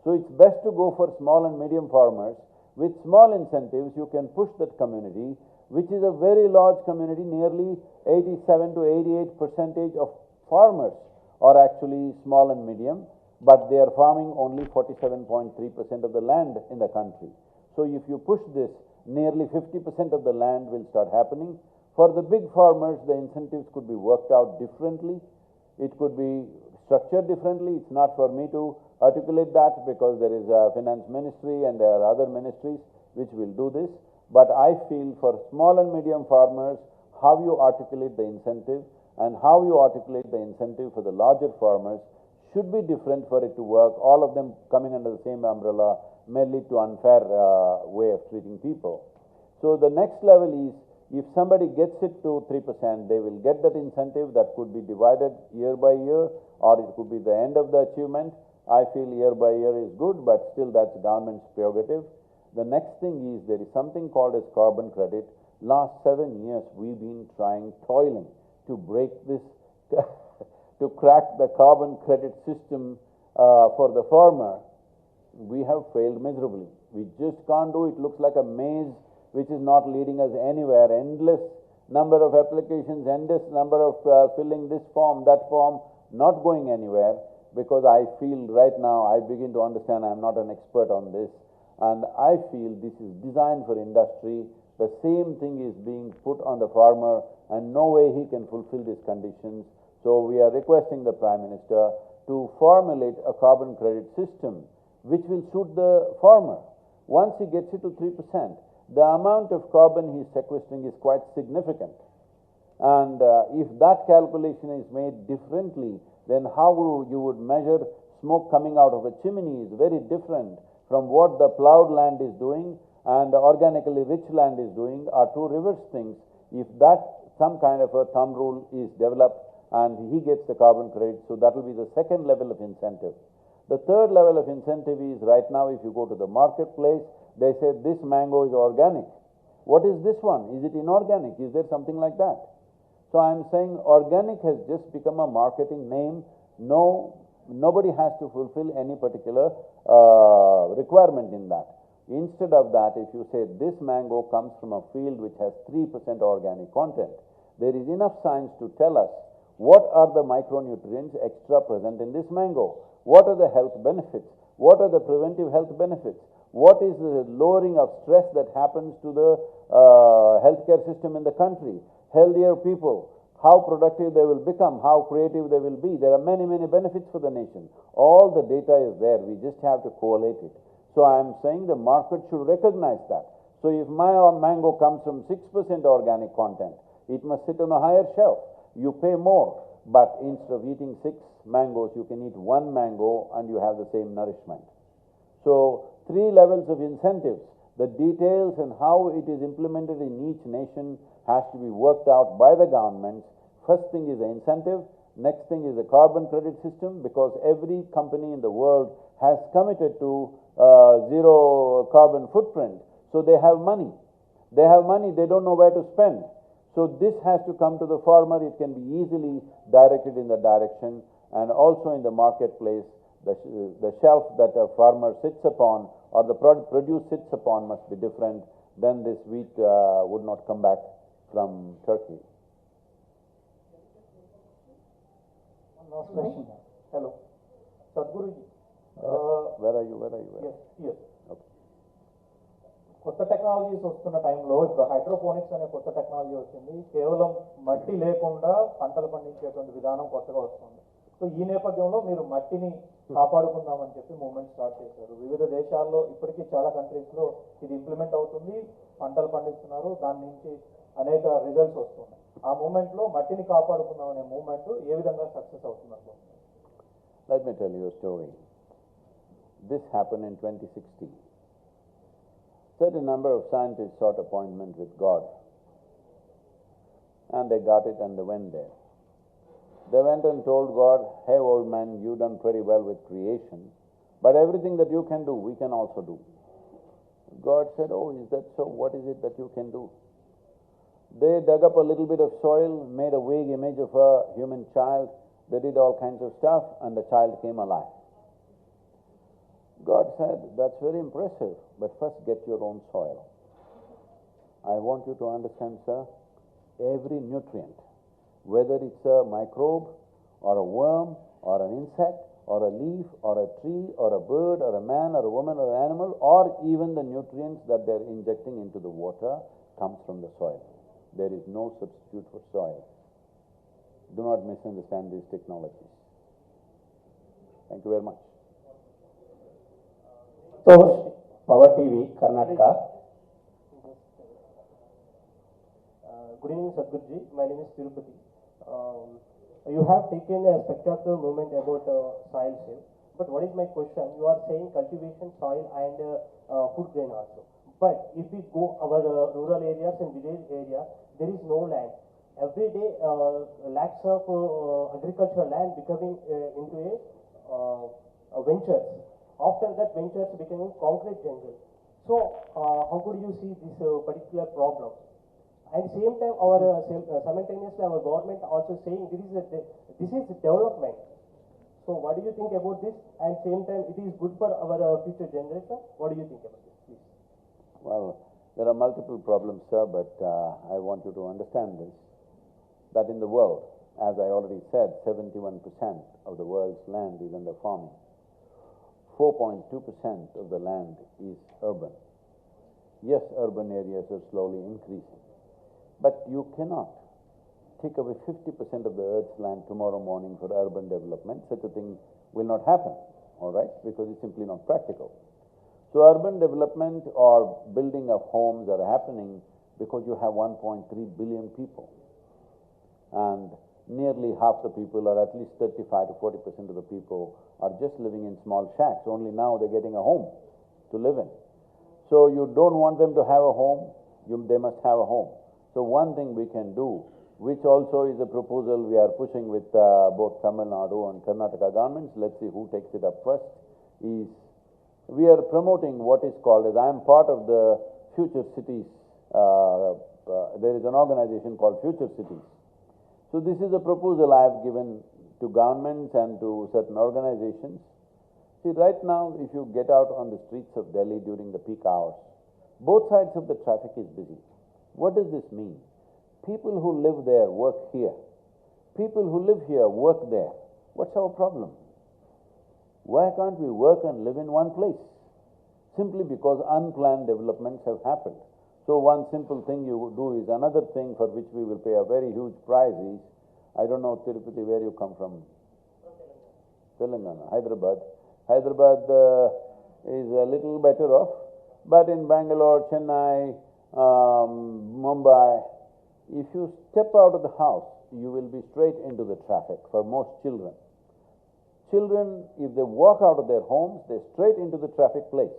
So it's best to go for small and medium farmers. With small incentives, you can push that community, which is a very large community. Nearly 87 to 88% of farmers are actually small and medium, but they are farming only 47.3% of the land in the country. So if you push this, nearly 50% of the land will start happening. For the big farmers, the incentives could be worked out differently. It could be structured differently. It's not for me to articulate that, because there is a finance ministry and there are other ministries which will do this. But I feel for small and medium farmers, how you articulate the incentive and how you articulate the incentive for the larger farmers should be different for it to work. All of them coming under the same umbrella may lead to unfair way of treating people. So the next level is, if somebody gets it to 3%, they will get that incentive that could be divided year by year, or it could be the end of the achievement. I feel year by year is good, but still that's government's prerogative. The next thing is, there is something called as carbon credit. Last 7 years we've been toiling to break this, to crack the carbon credit system for the farmer. We have failed miserably. We just can't do it. Looks like a maze which is not leading us anywhere. Endless number of applications, endless number of filling this form, that form, not going anywhere. Because I feel right now, I begin to understand, I'm not an expert on this, and I feel this is designed for industry. The same thing is being put on the farmer, and no way he can fulfill these conditions. So we are requesting the Prime Minister to formulate a carbon credit system which will suit the farmer. Once he gets it to 3%, the amount of carbon he is sequestering is quite significant. And if that calculation is made differently, then how you would measure smoke coming out of a chimney is very different from what the plowed land is doing and the organically rich land is doing are two reverse things. If that some kind of a thumb rule is developed and he gets the carbon credit, so that will be the second level of incentive. The third level of incentive is right now if you go to the marketplace, they say this mango is organic. What is this one? Is it inorganic? Is there something like that? So I'm saying organic has just become a marketing name. Nobody has to fulfill any particular requirement in that. Instead of that, if you say this mango comes from a field which has 3% organic content, there is enough science to tell us what are the micronutrients extra present in this mango, what are the health benefits, what are the preventive health benefits, what is the lowering of stress that happens to the healthcare system in the country, healthier people, how productive they will become, how creative they will be. There are many, many benefits for the nation. All the data is there, we just have to collate it. So I am saying the market should recognize that. So if my mango comes from 6% organic content, it must sit on a higher shelf. You pay more, but instead of eating 6 mangoes, you can eat 1 mango and you have the same nourishment. So 3 levels of incentives. The details and how it is implemented in each nation has to be worked out by the governments. First thing is the incentive. Next thing is the carbon credit system, because every company in the world has committed to zero carbon footprint. So they have money. They have money, they don't know where to spend. So this has to come to the farmer. It can be easily directed in the direction, and also in the marketplace, the shelf that a farmer sits upon or the produce sits upon must be different. Then this wheat would not come back from Turkey. One last question. Hello. Sadguru. Where are you? Yes. Okay. కొత్త technologies వస్తున్న టైంలో ఇప్పుడు hydroponics అనే కొత్త technology వచ్చింది. కేవలం మట్టి లేకుండా పంటలు పండించేటువంటి విధానం కొత్తగా వస్తుంది. సో ఈ నేపథ్యంలో మీరు మట్టిని కాపాడుకుందామని చెప్పి మూవ్మెంట్ స్టార్ట్ చేశారు. వివిధ దేశాల్లో ఇప్పటికీ చాలా కంట్రీస్లో ఇది ఇంప్లిమెంట్ అవుతుంది, పంటలు పండిస్తున్నారు, దాని నుంచి అనేక రిజల్ట్స్ వస్తున్నాయి. ఆ మూవ్మెంట్లో మట్టిని కాపాడుకుందాం అనే మూవ్మెంట్ ఏ విధంగా సక్సెస్ అవుతుంది అనుకుంటున్నారు? Let me tell you a story. This happened in 2016. Certain number of scientists sought appointment with God, and they got it and they went there. They went and told God, hey old man, you've done pretty well with creation, but everything that you can do, we can also do. God said, oh, is that so? What is it that you can do? They dug up a little bit of soil, made a vague image of a human child, they did all kinds of stuff, and the child came alive. God said, that's very impressive, but first get your own soil. I want you to understand, sir, every nutrient, whether it's a microbe or a worm or an insect or a leaf or a tree or a bird or a man or a woman or an animal, or even the nutrients that they're injecting into the water, comes from the soil. There is no substitute for soil. Do not misunderstand these technologies. Thank you very much. So, Power TV, Karnataka. Good evening, Sadguruji. My name is Tirupati. You have taken a spectacular movement about soil save. But what is my question? You are saying cultivation, soil, and food grain also. But if we go our rural areas and village area, there is no land. Every day, lakhs of agricultural land becoming into a ventures. After that, ventures becoming concrete jungle. So, how could you see this particular problem? At the same time, our simultaneously our government also saying this is development. So, what do you think about this? And same time, it is good for our future generation. What do you think about this, please? Well, there are multiple problems, sir, but I want you to understand this, that in the world, as I already said, 71% of the world's land is under farming. 4.2% of the land is urban. Yes, urban areas are slowly increasing, but you cannot take away 50% of the earth's land tomorrow morning for urban development. Such a thing will not happen, all right, because it's simply not practical. So urban development or building of homes are happening because you have 1.3 billion people. And nearly half the people, or at least 35 to 40% of the people, are just living in small shacks. Only now they're getting a home to live in. So you don't want them to have a home, they must have a home. So one thing we can do, which also is a proposal we are pushing with both Tamil Nadu and Karnataka governments, let's see who takes it up first, is we are promoting what is called as, I am part of the Future Cities, there is an organization called Future Cities. So this is a proposal I have given to governments and to certain organizations. See, right now, if you get out on the streets of Delhi during the peak hours, both sides of the traffic is busy. What does this mean? People who live there work here. People who live here work there. What's our problem? Why can't we work and live in one place? Simply because unplanned developments have happened. So one simple thing you do is another thing for which we will pay a very huge price is, I don't know, Tirupati, where you come from? Telangana, Hyderabad. Hyderabad is a little better off, but in Bangalore, Chennai, Mumbai, if you step out of the house, you will be straight into the traffic for most children. Children, if they walk out of their homes, they're straight into the traffic place.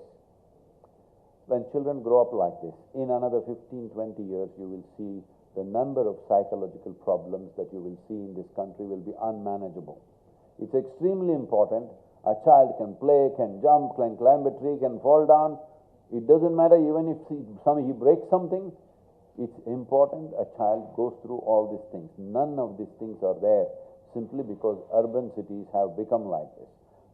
When children grow up like this, in another 15, 20 years, you will see the number of psychological problems that you will see in this country will be unmanageable. It's extremely important. A child can play, can jump, can climb a tree, can fall down. It doesn't matter even if he breaks something. It's important a child goes through all these things. None of these things are there simply because urban cities have become like this.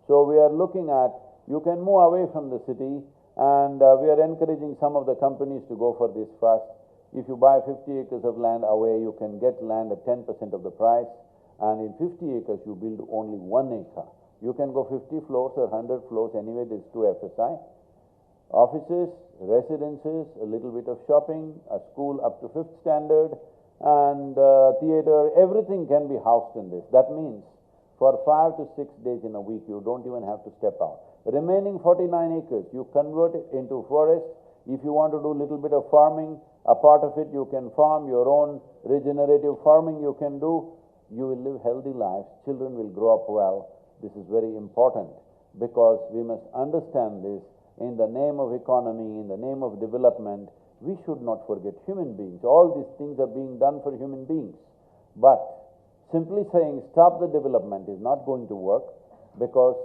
So we are looking at, you can move away from the city, and we are encouraging some of the companies to go for this first. If you buy 50 acres of land away, you can get land at 10% of the price, and in 50 acres you build only 1 acre. You can go 50 floors or 100 floors, anyway there's 2 FSI. Offices, residences, a little bit of shopping, a school up to 5th standard, and theater, everything can be housed in this. That means for 5 to 6 days in a week, you don't even have to step out. Remaining 49 acres, you convert it into forest. If you want to do a little bit of farming, a part of it you can farm, your own regenerative farming you can do. You will live healthy lives, children will grow up well. This is very important because we must understand this. In the name of economy, in the name of development, we should not forget human beings. All these things are being done for human beings. But simply saying stop the development is not going to work because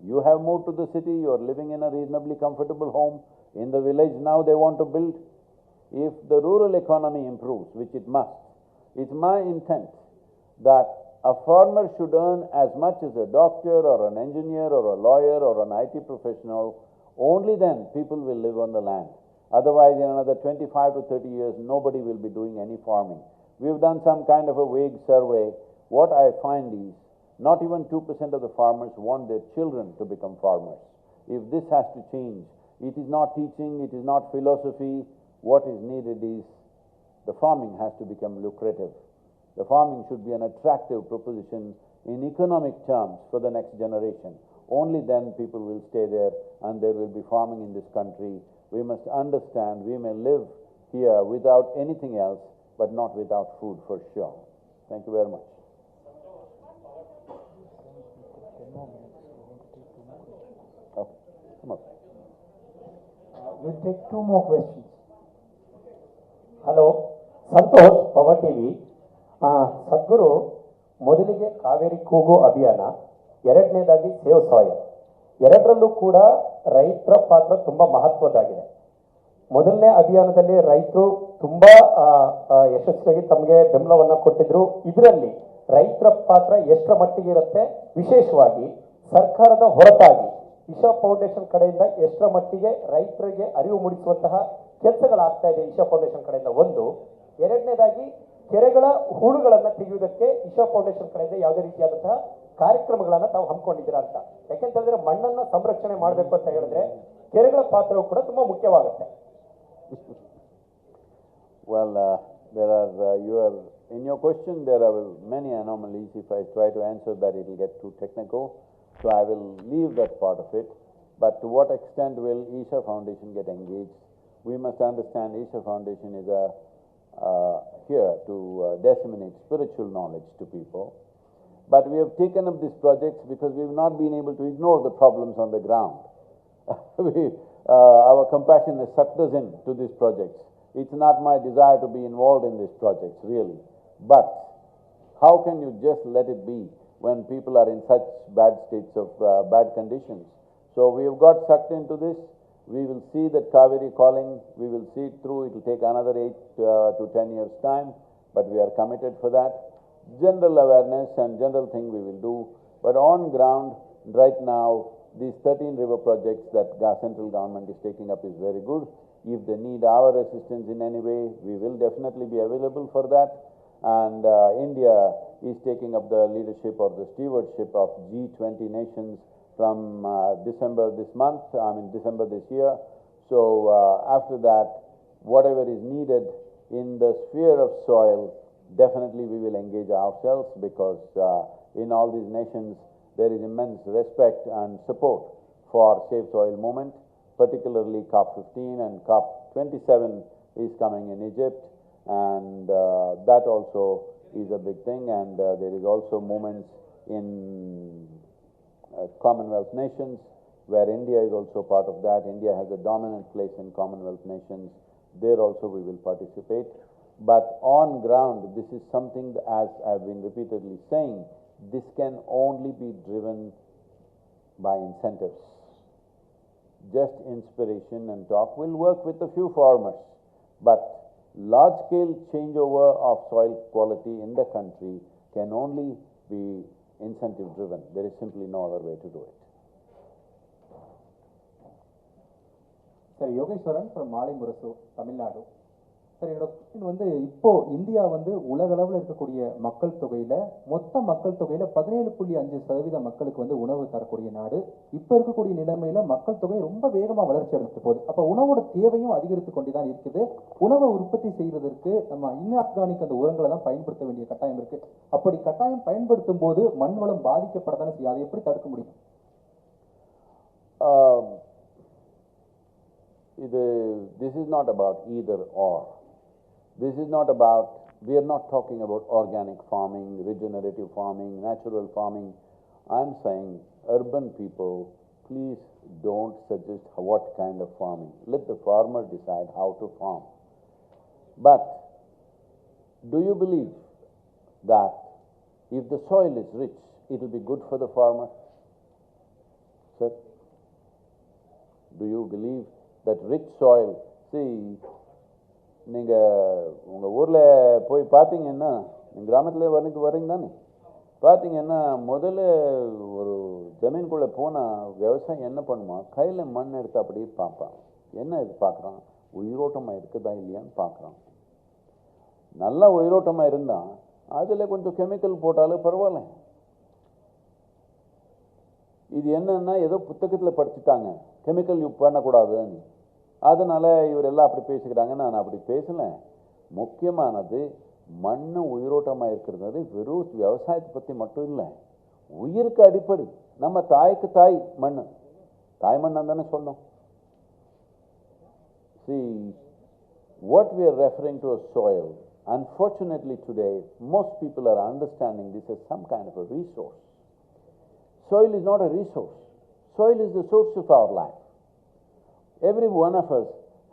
you have moved to the city, you are living in a reasonably comfortable home. In the village now they want to build. If the rural economy improves, which it must, it's my intent that a farmer should earn as much as a doctor or an engineer or a lawyer or an IT professional. Only then people will live on the land. Otherwise, in another 25 to 30 years, nobody will be doing any farming. We've done some kind of a vague survey. What I find is, not even 2% of the farmers want their children to become farmers. If this has to change, it is not teaching, it is not philosophy. What is needed is the farming has to become lucrative. The farming should be an attractive proposition in economic terms for the next generation. Only then people will stay there and there will be farming in this country. We must understand we may live here without anything else, but not without food for sure. Thank you very much. Okay, come on. We'll take 2 more questions. Hello, Santosh, Power TV. Sadguru, ಮೊದಲಿಗೆ ಕಾವೇರಿ ಕೂಗು ಅಭಿಯಾನ, ಎರಡನೇದಾಗಿ save soil. ಎರಡರಲ್ಲೂ ಕೂಡ ರೈತರ ಪಾತ್ರ ತುಂಬಾ ಮಹತ್ವದಾಗಿದೆ. ಮೊದಲನೇ ಅಭಿಯಾನದಲ್ಲಿ ರೈತರು ತುಂಬಾ ಯಶಸ್ವಿಯಾಗಿ ತಮಗೆ ಬೆಂಬಲವನ್ನು ಕೊಟ್ಟಿದ್ರು. ಇದರಲ್ಲಿ ರೈತರ ಪಾತ್ರ ಎಷ್ಟರ ಮಟ್ಟಿಗೆ ಇರುತ್ತೆ, ವಿಶೇಷವಾಗಿ ಸರ್ಕಾರದ ಹೊರತಾಗಿ ಇಶಾ ಫೌಂಡೇಶನ್ ಕಡೆಯಿಂದ ಎಷ್ಟರ ಮಟ್ಟಿಗೆ ರೈತರಿಗೆ ಅರಿವು ಮೂಡಿಸುವಂತಹ ಕೆಲಸಗಳಾಗ್ತಾ ಇದೆ ಇಶಾ ಫೌಂಡೇಶನ್ ಕಡೆಯಿಂದ ಒಂದು. ಎರಡನೇದಾಗಿ ಕೆರೆಗಳ ಹೂಳುಗಳನ್ನು ತೆಗೆಯುವುದಕ್ಕೆ ಇಶಾ ಫೌಂಡೇಶನ್ ಕಡೆಯಿಂದ ಯಾವುದೇ ರೀತಿಯಾದಂತಹ ಕಾರ್ಯಕ್ರಮಗಳನ್ನ ತಾವು ಹಮ್ಮಿಕೊಂಡಿದ್ದೀರಾ ಅಂತ. ಯಾಕೆಂತ ಹೇಳಿದ್ರೆ ಮಣ್ಣನ್ನ ಸಂರಕ್ಷಣೆ ಮಾಡಬೇಕು ಅಂತ ಹೇಳಿದ್ರೆ ಕೆರೆಗಳ ಪಾತ್ರವು ಕೂಡ ತುಂಬಾ ಮುಖ್ಯವಾಗುತ್ತೆ. Well, in your question there are many anomalies. If I try to answer that, it will get too technical. So I will leave that part of it. But to what extent will Isha Foundation get engaged? We must understand Isha Foundation is here to disseminate spiritual knowledge to people. But we have taken up these projects because we have not been able to ignore the problems on the ground. Our compassion has sucked us in to these projects. It's not my desire to be involved in these projects, really. But how can you just let it be when people are in such bad states of bad conditions? So we have got sucked into this. We will see that Kaveri calling, we will see it through. It will take another 8 to 10 years' time, but we are committed for that. General awareness and general thing we will do. But on ground, right now, these 13 river projects that central government is taking up is very good. If they need our assistance in any way, we will definitely be available for that. And India is taking up the leadership or the stewardship of G20 nations from December this year. So after that, whatever is needed in the sphere of soil, definitely we will engage ourselves, because in all these nations there is immense respect and support for Save Soil movement, particularly COP15 and COP27 is coming in Egypt, and that also is a big thing. And there is also movements in Commonwealth nations, where India is also part of that. India has a dominant place in Commonwealth nations. There also we will participate. But on ground, this is something that, as I've been repeatedly saying, this can only be driven by incentives. Just inspiration and talk will work with a few farmers, but large-scale changeover of soil quality in the country can only be incentive-driven. There is simply no other way to do it. Sir, Yogeshwaran from Malimurasu, Tamil Nadu. Sir, என்னோட question வந்து, இப்போ India வந்து உலக அளவில் இருக்கக்கூடிய மக்கள் தொகையில மொத்த மக்கள் தொகையில 17.5% மக்களுக்கு வந்து உணவு தரக்கூடிய நாடு. இப்போ இருக்கக்கூடிய நிலைமையில மக்கள் தொகை ரொம்ப வேகமா வளர்ச்சி அடைந்து போகுது. அப்ப உணவோட தேவையும் அதிகரித்து கொண்டுதான் இருக்குது. உணவை உற்பத்தி செய்வதற்கு நம்ம இன்ஆர்கானிக் அந்த உரங்களை தான் பயன்படுத்த வேண்டிய கட்டாயம் இருக்கு. அப்படி கட்டாயம் பயன்படுத்தும் போது மண் வளம் பாதிக்கப்படத்தானே செய்யும். அதை எப்படி தடுக்க முடியும்? This is not about either or. This is not about, we are not talking about organic farming, regenerative farming, natural farming. I'm saying, urban people, please don't suggest what kind of farming. Let the farmer decide how to farm. But do you believe that if the soil is rich, it will be good for the farmer? Sir, do you believe that rich soil, see, நீங்கள் உங்கள் ஊரில் போய் பார்த்தீங்கன்னா, நீங்கள் கிராமத்தில் வரீங்க தானே, பார்த்தீங்கன்னா முதல்ல ஒரு ஜமீனுக்குள்ளே போனால் விவசாயம் என்ன பண்ணுமா, கையில் மண் எடுத்து அப்படியே பார்ப்பான். என்ன இது பார்க்குறான், உயிரோட்டமாக இருக்குதா இல்லையான்னு பார்க்குறான். நல்லா உயிரோட்டமாக இருந்தால் அதில் கொஞ்சம் கெமிக்கல் போட்டாலும் பரவாயில்ல. இது என்னன்னா ஏதோ புத்தகத்தில் படிச்சுட்டாங்க, கெமிக்கல் யூஸ் பண்ணக்கூடாதுன்னு. அதனால இவரெல்லாம் அப்படி பேசிக்கிறாங்க. நான் அப்படி பேசலை. முக்கியமானது மண் உயிரோட்டமாக இருக்கிறது. வெறும் விவசாயத்தை பற்றி மட்டும் இல்லை, உயிருக்கு அடிப்படை. நம்ம தாய்க்கு தாய் மண், தாய் மண்ணு தானே சொன்னோம். See, what we are referring to as soil, unfortunately today, most people are understanding this as some kind of a resource. Soil is not a resource. Soil is the source of our life. Every one of us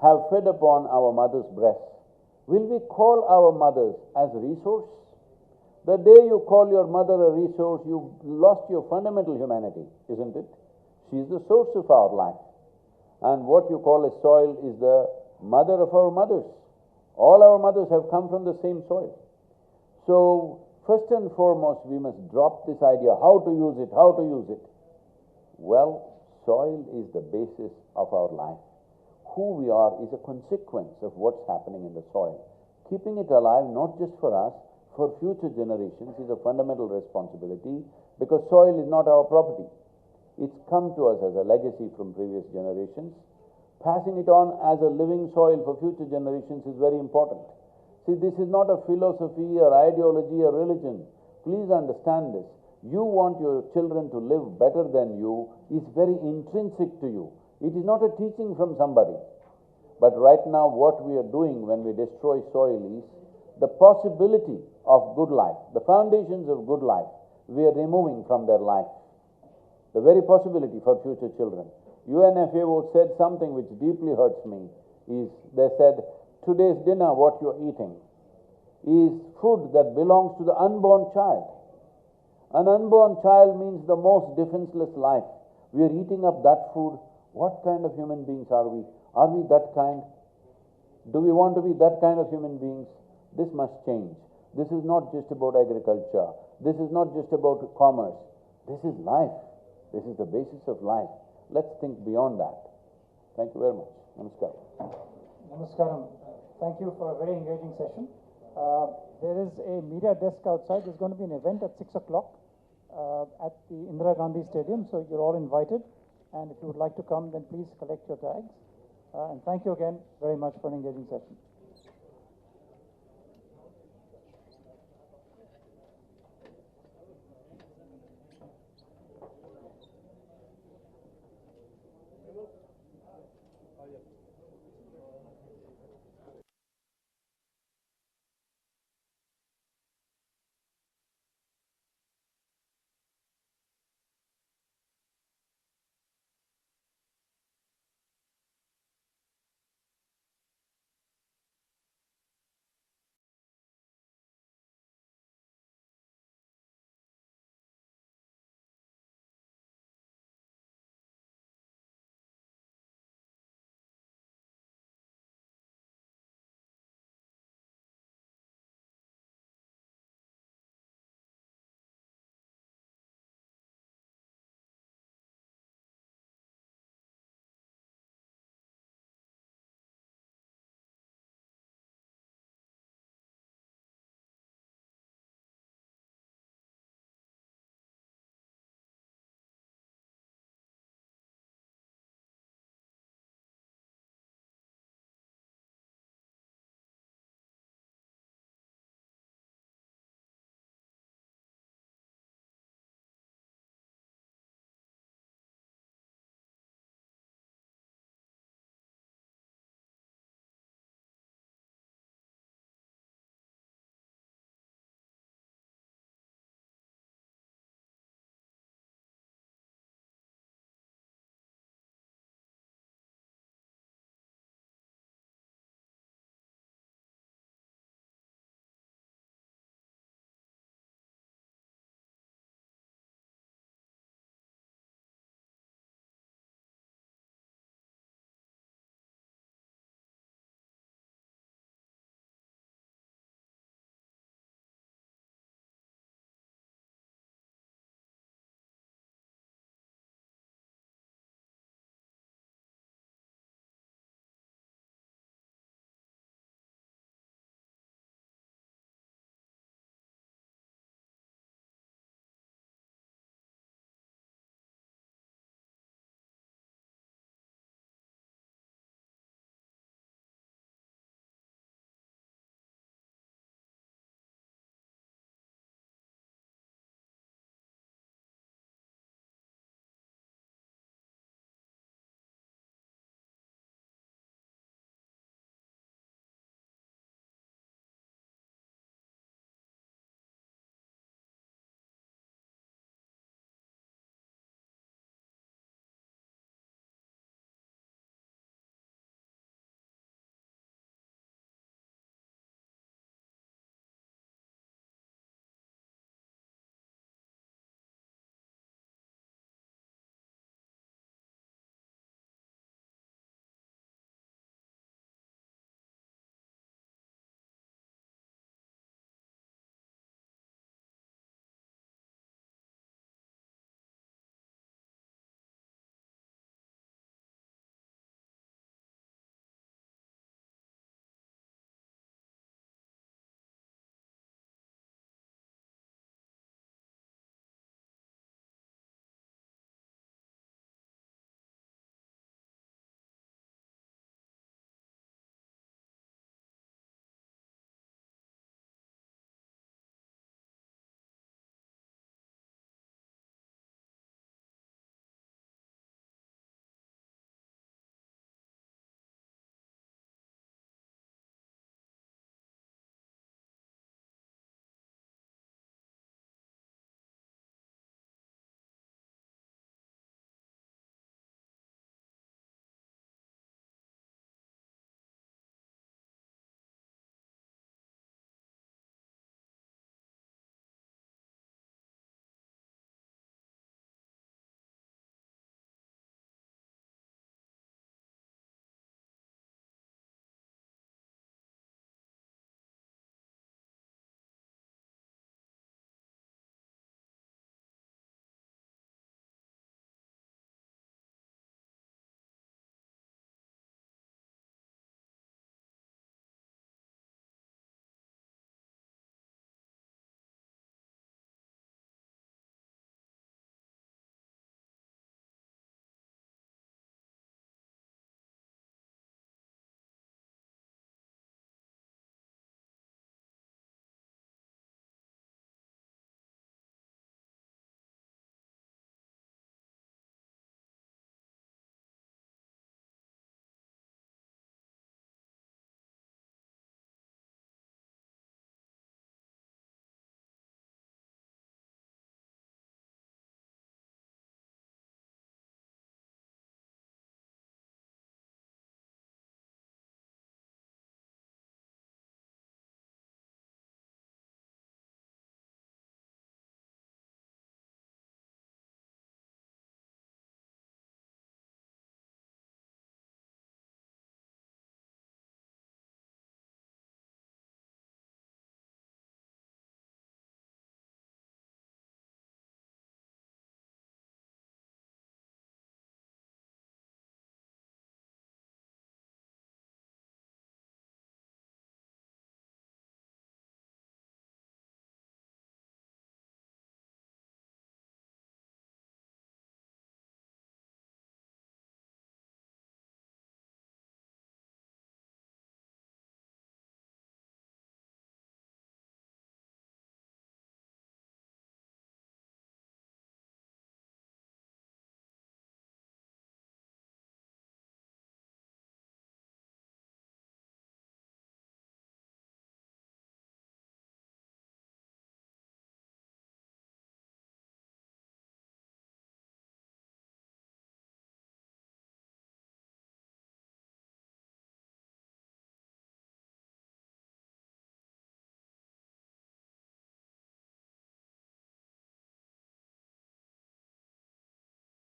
have fed upon our mother's breast. Will we call our mothers as resource? The day you call your mother a resource, you've lost your fundamental humanity, isn't it? She is the source of our life. And what you call a soil is the mother of our mothers. All our mothers have come from the same soil. So, first and foremost, we must drop this idea, how to use it, how to use it. Well, soil is the basis of our life. Who we are is a consequence of what's happening in the soil. Keeping it alive, not just for us, for future generations, is a fundamental responsibility, because soil is not our property. It's come to us as a legacy from previous generations. Passing it on as a living soil for future generations is very important. See, this is not a philosophy or ideology or religion. Please understand this. you want your children to live better than you is very intrinsic to you. It is not a teaching from somebody. But right now what we are doing when we destroy soil is the possibility of good life, the foundations of good life, we are removing from their life. The very possibility for future children. UNFAO said something which deeply hurts me, is they said, today's dinner, what you're eating, is food that belongs to the unborn child. An unborn child means the most defenseless life. We are eating up that food. What kind of human beings are we? Are we that kind? Do we want to be that kind of human beings? This must change. This is not just about agriculture. This is not just about commerce. This is life. This is the basis of life. Let's think beyond that. Thank you very much. Namaskaram. Namaskaram. Thank you for a very engaging session. There is a media desk outside. There's going to be an event at 6 o'clock at the Indira Gandhi Stadium, so you're all invited. And if you would like to come, then please collect your tags. And thank you again very much for an engaging session.